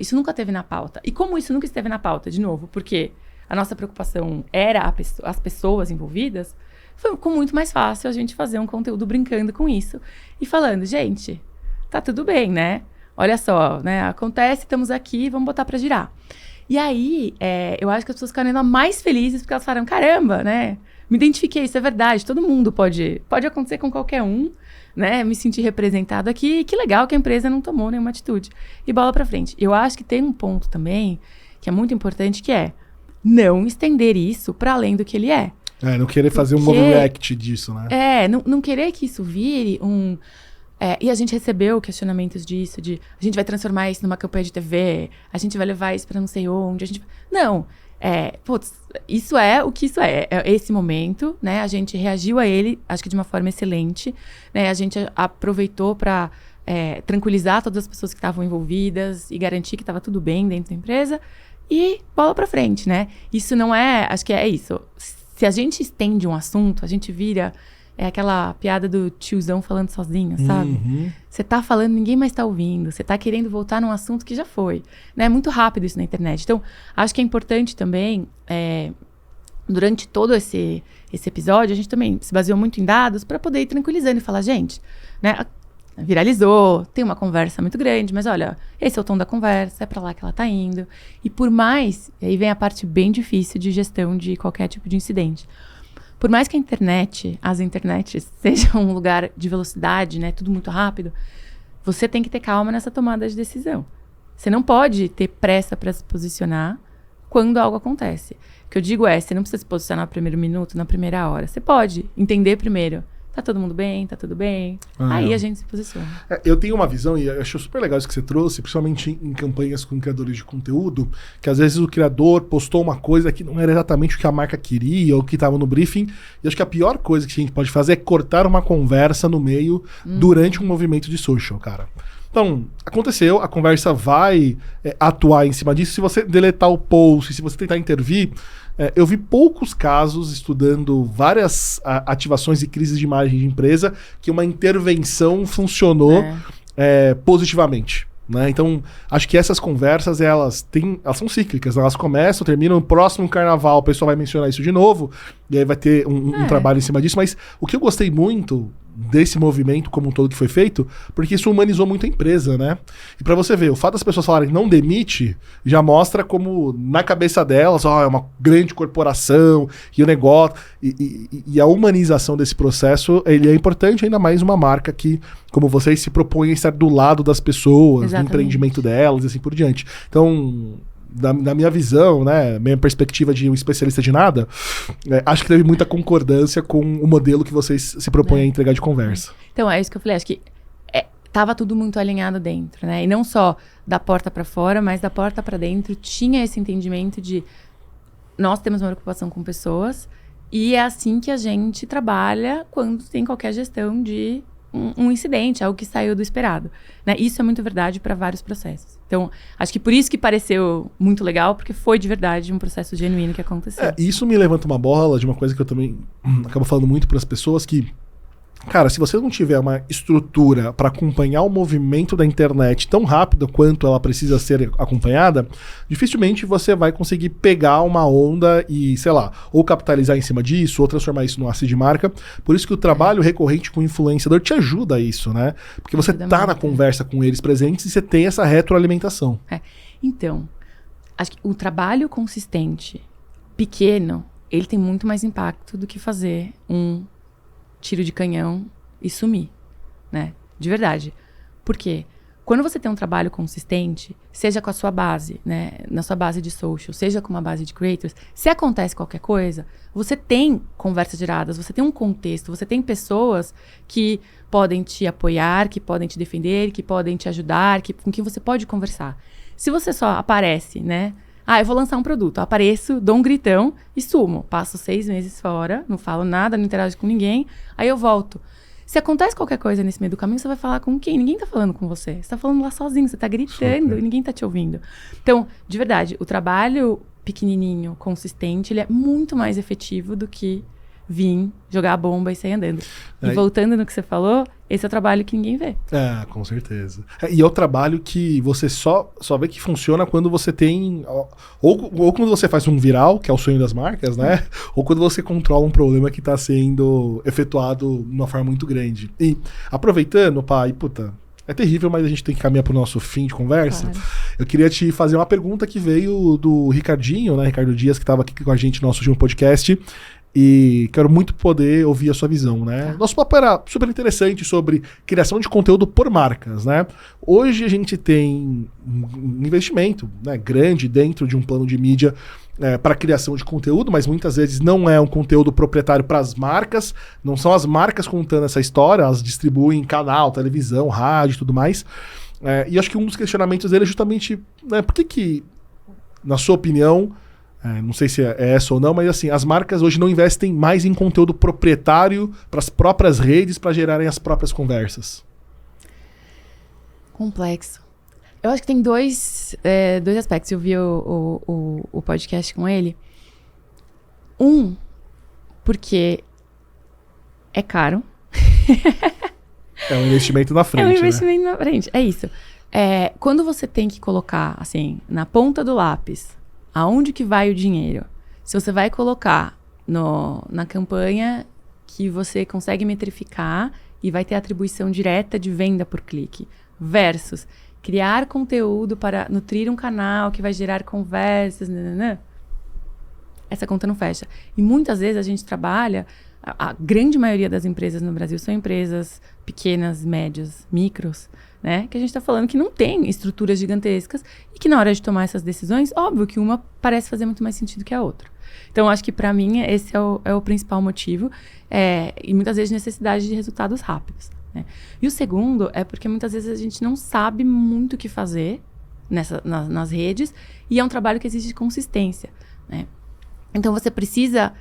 Isso nunca esteve na pauta. E como isso nunca esteve na pauta, de novo, porque a nossa preocupação era as pessoas envolvidas, ficou muito mais fácil a gente fazer um conteúdo brincando com isso e falando, gente, tá tudo bem, né? Olha só, né? Acontece, estamos aqui, vamos botar pra girar. E aí, eu acho que as pessoas ficaram ainda mais felizes porque elas falaram, caramba, né? me identifiquei, isso é verdade, todo mundo pode acontecer com qualquer um, né? Me senti representado aqui, que legal que a empresa não tomou nenhuma atitude. E bola pra frente. Eu acho que tem um ponto também, que é muito importante, que é não estender isso para além do que ele é. Não querer fazer um overreact disso, né? Não querer que isso vire um... e a gente recebeu questionamentos disso, de a gente vai transformar isso numa campanha de TV, a gente vai levar isso pra não sei onde, Não, isso é o que isso é esse momento, né? A gente reagiu a ele, acho que de uma forma excelente, né? A gente aproveitou para tranquilizar todas as pessoas que estavam envolvidas e garantir que estava tudo bem dentro da empresa e bola pra frente, né? Isso não é, acho que é isso. Se a gente estende um assunto, a gente vira... É aquela piada do tiozão falando sozinho, sabe? Você tá falando, ninguém mais tá ouvindo. Você tá querendo voltar num assunto que já foi. Né? É muito rápido isso na internet. Então, acho que é importante também, durante todo esse episódio, a gente também se baseou muito em dados para poder ir tranquilizando e falar, gente, né? Viralizou, tem uma conversa muito grande, mas olha, esse é o tom da conversa, é para lá que ela tá indo. E por mais, aí vem a parte bem difícil de gestão de qualquer tipo de incidente. Por mais que as internets sejam um lugar de velocidade, né, tudo muito rápido, você tem que ter calma nessa tomada de decisão. Você não pode ter pressa para se posicionar quando algo acontece. O que eu digo você não precisa se posicionar no primeiro minuto, na primeira hora. Você pode entender primeiro. Tá todo mundo bem? Tá tudo bem? Aí a gente se posiciona. Eu tenho uma visão, e eu acho super legal isso que você trouxe, principalmente em campanhas com criadores de conteúdo, que às vezes o criador postou uma coisa que não era exatamente o que a marca queria ou que estava no briefing. E acho que a pior coisa que a gente pode fazer é cortar uma conversa no meio durante um movimento de social, cara. Então, aconteceu, a conversa vai atuar em cima disso. Se você deletar o post, se você tentar intervir... eu vi poucos casos, estudando várias ativações e crises de imagem de empresa, que uma intervenção funcionou positivamente. Né? Então, acho que essas conversas, elas são cíclicas. Elas começam, terminam, no próximo carnaval o pessoal vai mencionar isso de novo, e aí vai ter um trabalho em cima disso. Mas o que eu gostei muito desse movimento como um todo que foi feito, porque isso humanizou muito a empresa, né? E pra você ver, o fato das pessoas falarem não demite, já mostra como na cabeça delas, é uma grande corporação, e o negócio, e a humanização desse processo, ele é importante, ainda mais uma marca que, como vocês, se propõem a estar do lado das pessoas, Exatamente. No empreendimento delas, e assim por diante. Então... Da minha visão, né, minha perspectiva de um especialista de nada, acho que teve muita concordância com o modelo que vocês se propõem a entregar de conversa. Então, é isso que eu falei, acho que tava tudo muito alinhado dentro, né, e não só da porta para fora, mas da porta para dentro tinha esse entendimento de nós temos uma preocupação com pessoas e é assim que a gente trabalha quando tem qualquer gestão de um incidente, algo que saiu do esperado. Né? Isso é muito verdade para vários processos. Então, acho que por isso que pareceu muito legal, porque foi de verdade um processo genuíno que aconteceu. Isso me levanta uma bola de uma coisa que eu também acabo falando muito para as pessoas, que cara, se você não tiver uma estrutura para acompanhar o movimento da internet tão rápido quanto ela precisa ser acompanhada, dificilmente você vai conseguir pegar uma onda e, sei lá, ou capitalizar em cima disso, ou transformar isso num asset de marca. Por isso que o trabalho recorrente com o influenciador te ajuda a isso, né? Porque você tá na conversa com eles presentes e você tem essa retroalimentação. Então, acho que o trabalho consistente, pequeno, ele tem muito mais impacto do que fazer um tiro de canhão e sumir, né? De verdade. Por quê? Quando você tem um trabalho consistente, seja com a sua base, né? Na sua base de social, seja com uma base de creators, se acontece qualquer coisa, você tem conversas geradas, você tem um contexto, você tem pessoas que podem te apoiar, que podem te defender, que podem te ajudar, com quem você pode conversar. Se você só aparece, né? Eu vou lançar um produto. Eu apareço, dou um gritão e sumo. Passo 6 meses fora, não falo nada, não interajo com ninguém. Aí eu volto. Se acontece qualquer coisa nesse meio do caminho, você vai falar com quem? Ninguém tá falando com você. Você tá falando lá sozinho, você tá gritando e ninguém tá te ouvindo. Então, de verdade, o trabalho pequenininho, consistente, ele é muito mais efetivo do que vir, jogar a bomba e sair andando. E voltando no que você falou, esse é o trabalho que ninguém vê. Com certeza. E é o trabalho que você só vê que funciona quando você tem... Ou quando você faz um viral, que é o sonho das marcas, né? Ou quando você controla um problema que está sendo efetuado de uma forma muito grande. E aproveitando, é terrível, mas a gente tem que caminhar para o nosso fim de conversa. Claro. Eu queria te fazer uma pergunta que veio do Ricardinho, né? Ricardo Dias, que estava aqui com a gente no nosso último podcast. E quero muito poder ouvir a sua visão, né? Nosso papo era super interessante sobre criação de conteúdo por marcas, né? Hoje a gente tem um investimento, né, grande dentro de um plano de mídia para criação de conteúdo, mas muitas vezes não é um conteúdo proprietário para as marcas, não são as marcas contando essa história, elas distribuem em canal, televisão, rádio e tudo mais. E acho que um dos questionamentos dele é justamente, né, por que, na sua opinião, não sei se é essa ou não, mas assim, as marcas hoje não investem mais em conteúdo proprietário para as próprias redes para gerarem as próprias conversas? Complexo. Eu acho que tem dois aspectos. Eu vi o podcast com ele. Porque é caro. É um investimento na frente, É um investimento na frente, é isso. Quando você tem que colocar, assim, na ponta do lápis, aonde que vai o dinheiro? Se você vai colocar na campanha que você consegue metrificar e vai ter atribuição direta de venda por clique, versus criar conteúdo para nutrir um canal que vai gerar conversas, essa conta não fecha. E muitas vezes a gente trabalha, a grande maioria das empresas no Brasil são empresas pequenas, médias, micros, né? Que a gente está falando que não tem estruturas gigantescas e que na hora de tomar essas decisões, óbvio que uma parece fazer muito mais sentido que a outra. Então, acho que para mim esse é o principal motivo e muitas vezes necessidade de resultados rápidos, né? E o segundo é porque muitas vezes a gente não sabe muito o que fazer nas redes e é um trabalho que exige consistência, né? Então, você precisa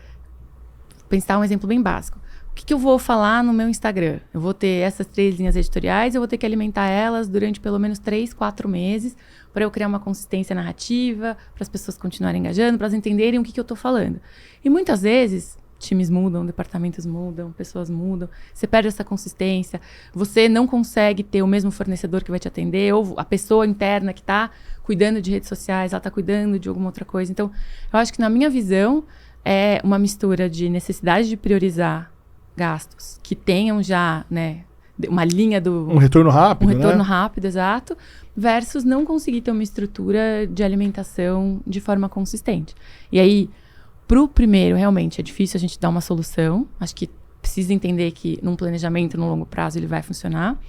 pensar um exemplo bem básico. O que eu vou falar no meu Instagram? Eu vou ter essas 3 linhas editoriais, eu vou ter que alimentar elas durante pelo menos 3, 4 meses para eu criar uma consistência narrativa, para as pessoas continuarem engajando, para elas entenderem o que eu estou falando. E muitas vezes, times mudam, departamentos mudam, pessoas mudam, você perde essa consistência, você não consegue ter o mesmo fornecedor que vai te atender, ou a pessoa interna que está cuidando de redes sociais, ela está cuidando de alguma outra coisa. Então, eu acho que na minha visão, é uma mistura de necessidade de priorizar gastos que tenham já, né, uma linha do... Um retorno rápido, Um retorno rápido, exato, versus não conseguir ter uma estrutura de alimentação de forma consistente. E aí, pro primeiro, realmente, é difícil a gente dar uma solução. Acho que precisa entender que num planejamento, no longo prazo, ele vai funcionar.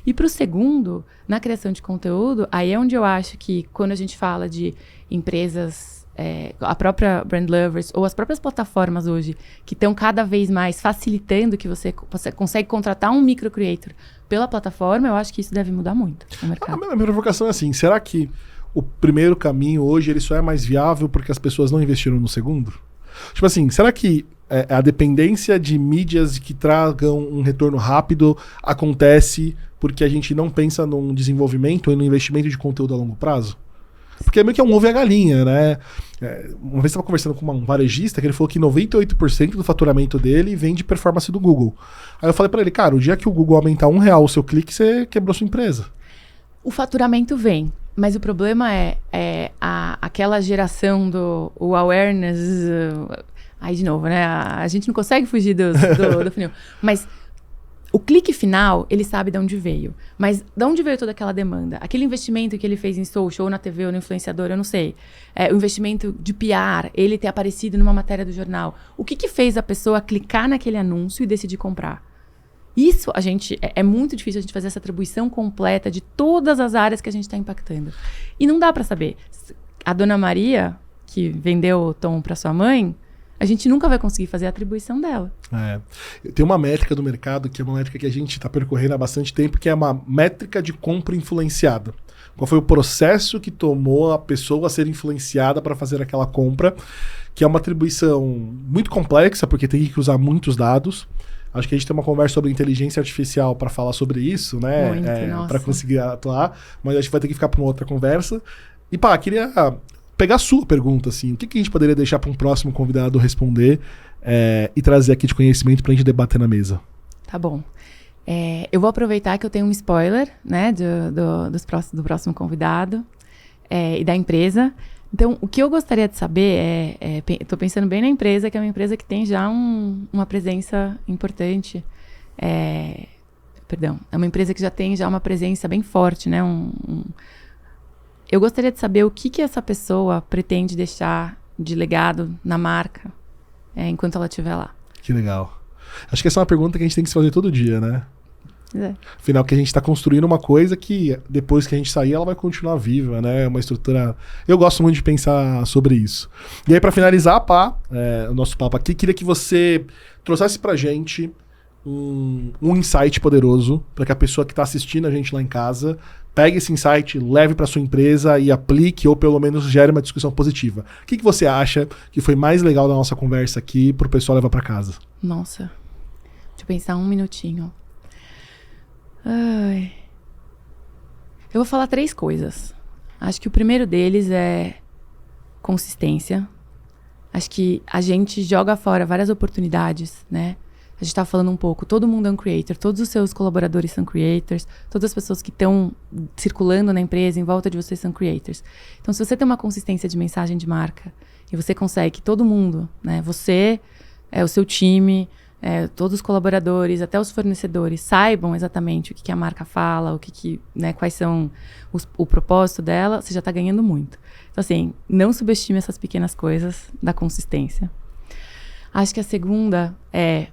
E pro segundo, na criação de conteúdo, aí é onde eu acho que quando a gente fala de empresas... a própria Brand Lovers ou as próprias plataformas hoje que estão cada vez mais facilitando que você consegue contratar um micro creator pela plataforma, eu acho que isso deve mudar muito no mercado. A minha provocação é assim, será que o primeiro caminho hoje ele só é mais viável porque as pessoas não investiram no segundo? Tipo assim, será que a dependência de mídias que tragam um retorno rápido acontece porque a gente não pensa num desenvolvimento e no investimento de conteúdo a longo prazo? Porque meio que é um ovo e a galinha, né? Uma vez eu estava conversando com um varejista que ele falou que 98% do faturamento dele vem de performance do Google. Aí eu falei para ele, cara, o dia que o Google aumentar R$1 o seu clique, você quebrou sua empresa. O faturamento vem, mas o problema é aquela geração do awareness... aí, de novo, né? A gente não consegue fugir do funil. Mas... o clique final, ele sabe de onde veio. Mas de onde veio toda aquela demanda? Aquele investimento que ele fez em social, ou na TV, ou no influenciador, eu não sei. O investimento de PR, ele ter aparecido numa matéria do jornal. O que fez a pessoa clicar naquele anúncio e decidir comprar? Isso, é muito difícil a gente fazer essa atribuição completa de todas as áreas que a gente está impactando. E não dá para saber. A Dona Maria, que vendeu o Tom para sua mãe... a gente nunca vai conseguir fazer a atribuição dela. Tem uma métrica do mercado, que é uma métrica que a gente está percorrendo há bastante tempo, que é uma métrica de compra influenciada. Qual foi o processo que tomou a pessoa a ser influenciada para fazer aquela compra, que é uma atribuição muito complexa, porque tem que usar muitos dados. Acho que a gente tem uma conversa sobre inteligência artificial para falar sobre isso, né? Para conseguir atuar, mas acho que vai ter que ficar para uma outra conversa. E queria... pegar a sua pergunta, assim, o que a gente poderia deixar para um próximo convidado responder e trazer aqui de conhecimento para a gente debater na mesa? Tá bom. Eu vou aproveitar que eu tenho um spoiler, né, do próximo convidado e da empresa. Então, o que eu gostaria de saber estou pensando bem na empresa, que é uma empresa que tem já uma presença importante. É uma empresa que já tem uma presença bem forte, né, eu gostaria de saber o que essa pessoa pretende deixar de legado na marca enquanto ela estiver lá. Que legal. Acho que essa é uma pergunta que a gente tem que se fazer todo dia, né? Afinal, que a gente está construindo uma coisa que depois que a gente sair, ela vai continuar viva, né? Uma estrutura... Eu gosto muito de pensar sobre isso. E aí, para finalizar, Pá, o nosso papo aqui, queria que você trouxesse pra gente um insight poderoso para que a pessoa que está assistindo a gente lá em casa pegue esse insight, leve para sua empresa e aplique, ou pelo menos gere uma discussão positiva. O que você acha que foi mais legal da nossa conversa aqui para o pessoal levar para casa? Nossa, deixa eu pensar um minutinho. Ai. Eu vou falar 3 coisas. Acho que o primeiro deles é consistência. Acho que a gente joga fora várias oportunidades, né? A gente estava falando um pouco, todo mundo é um creator, todos os seus colaboradores são creators, todas as pessoas que estão circulando na empresa, em volta de você, são creators. Então, se você tem uma consistência de mensagem de marca e você consegue que todo mundo, né, você, o seu time, todos os colaboradores, até os fornecedores, saibam exatamente o que a marca fala, né, quais são o propósito dela, você já está ganhando muito. Então, assim, não subestime essas pequenas coisas da consistência. Acho que a segunda é: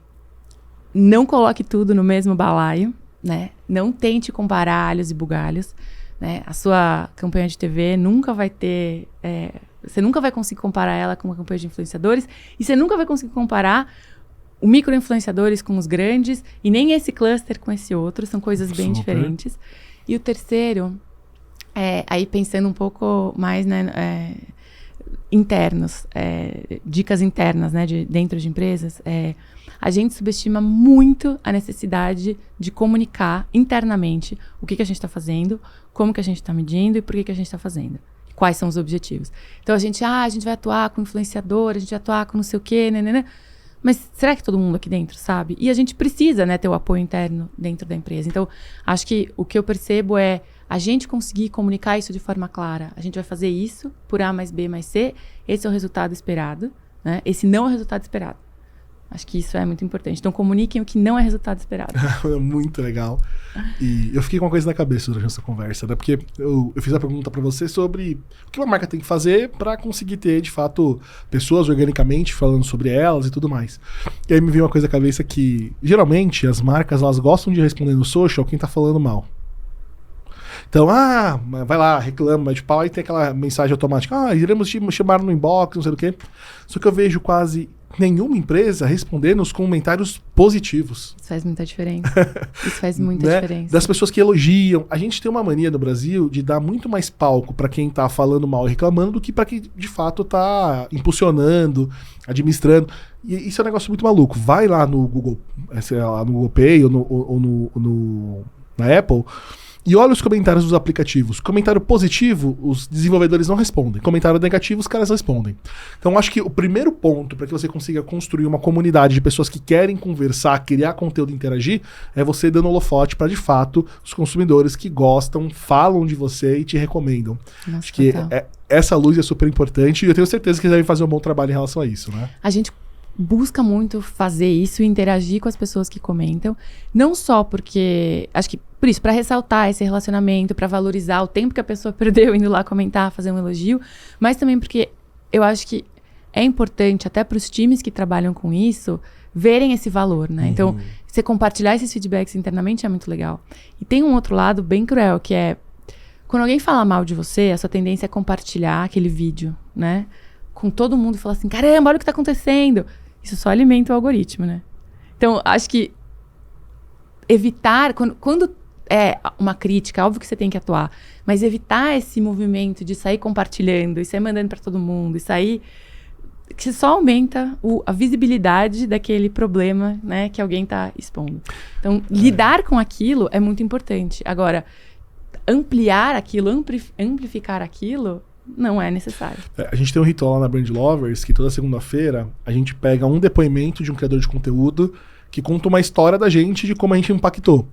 não coloque tudo no mesmo balaio, né? Não tente comparar alhos e bugalhos, né? A sua campanha de TV nunca vai ter... você nunca vai conseguir comparar ela com uma campanha de influenciadores, e você nunca vai conseguir comparar o micro-influenciadores com os grandes, e nem esse cluster com esse outro. São coisas bem diferentes. E o terceiro, aí pensando um pouco mais, né, internos, dicas internas, né, dentro de empresas, a gente subestima muito a necessidade de comunicar internamente o que a gente está fazendo, como que a gente está medindo e por que a gente está fazendo. Quais são os objetivos. Então a gente vai atuar com influenciador, a gente vai atuar com não sei o quê, né? Mas será que todo mundo aqui dentro sabe? E a gente precisa, né, ter o apoio interno dentro da empresa. Então, acho que o que eu percebo é a gente conseguir comunicar isso de forma clara. A gente vai fazer isso por A mais B mais C. Esse é o resultado esperado, né? Esse não é o resultado esperado. Acho que isso é muito importante. Então, comuniquem o que não é resultado esperado. Muito legal. E eu fiquei com uma coisa na cabeça durante essa conversa, né? Porque eu fiz a pergunta para você sobre o que uma marca tem que fazer para conseguir ter, de fato, pessoas organicamente falando sobre elas e tudo mais. E aí me veio uma coisa na cabeça que, geralmente, as marcas, elas gostam de responder no social quem tá falando mal. Então, vai lá, reclama, mete pau, aí tem aquela mensagem automática, iremos te chamar no inbox, não sei o quê. Só que eu vejo quase nenhuma empresa responder nos comentários positivos. Isso faz muita diferença. Isso faz muita diferença. Das pessoas que elogiam. A gente tem uma mania no Brasil de dar muito mais palco para quem tá falando mal e reclamando do que para quem de fato tá impulsionando, administrando. E isso é um negócio muito maluco. Vai lá no Google, lá no Google Pay ou na Apple, e olha os comentários dos aplicativos. Comentário positivo, os desenvolvedores não respondem. Comentário negativo, os caras respondem. Então, acho que o primeiro ponto para que você consiga construir uma comunidade de pessoas que querem conversar, criar conteúdo e interagir, é você dando holofote para, de fato, os consumidores que gostam, falam de você e te recomendam. Nossa, acho que essa luz é super importante e eu tenho certeza que eles devem fazer um bom trabalho em relação a isso, né? A gente busca muito fazer isso e interagir com as pessoas que comentam, não só porque, acho que por isso, para ressaltar esse relacionamento, para valorizar o tempo que a pessoa perdeu indo lá comentar, fazer um elogio, mas também porque eu acho que é importante até para os times que trabalham com isso verem esse valor, né? Então, você compartilhar esses feedbacks internamente é muito legal. E tem um outro lado bem cruel, que é quando alguém fala mal de você, a sua tendência é compartilhar aquele vídeo, né? Com todo mundo e falar assim, caramba, olha o que tá acontecendo. Isso só alimenta o algoritmo, né? Então, acho que evitar, quando é uma crítica, óbvio que você tem que atuar, mas evitar esse movimento de sair compartilhando e sair mandando para todo mundo e sair, que só aumenta a visibilidade daquele problema, né, que alguém está expondo. Então, lidar com aquilo é muito importante. Agora, ampliar aquilo, amplificar aquilo, não é necessário. A gente tem um ritual lá na Brand Lovers que toda segunda-feira a gente pega um depoimento de um criador de conteúdo que conta uma história da gente de como a gente impactou.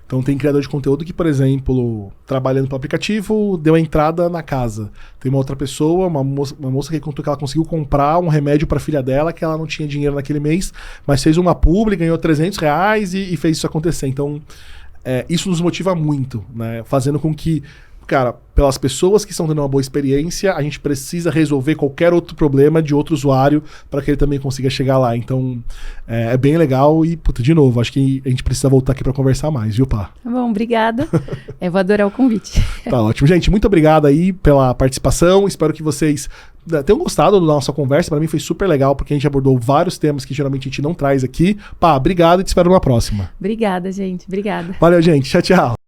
Então tem criador de conteúdo que, por exemplo, trabalhando para o aplicativo, deu a entrada na casa. Tem uma outra pessoa, uma moça que contou que ela conseguiu comprar um remédio para a filha dela, que ela não tinha dinheiro naquele mês, mas fez uma publi, ganhou R$300 e fez isso acontecer. Então isso nos motiva muito, né? Fazendo com que cara, pelas pessoas que estão tendo uma boa experiência, a gente precisa resolver qualquer outro problema de outro usuário para que ele também consiga chegar lá. Então, é bem legal e, puta, de novo, acho que a gente precisa voltar aqui para conversar mais, viu, Pá? Tá bom, obrigada. Eu vou adorar o convite. Tá ótimo. Gente, muito obrigado aí pela participação. Espero que vocês tenham gostado da nossa conversa. Para mim foi super legal, porque a gente abordou vários temas que geralmente a gente não traz aqui. Pá, obrigado e te espero numa próxima. Obrigada, gente. Obrigada. Valeu, gente. Tchau, tchau.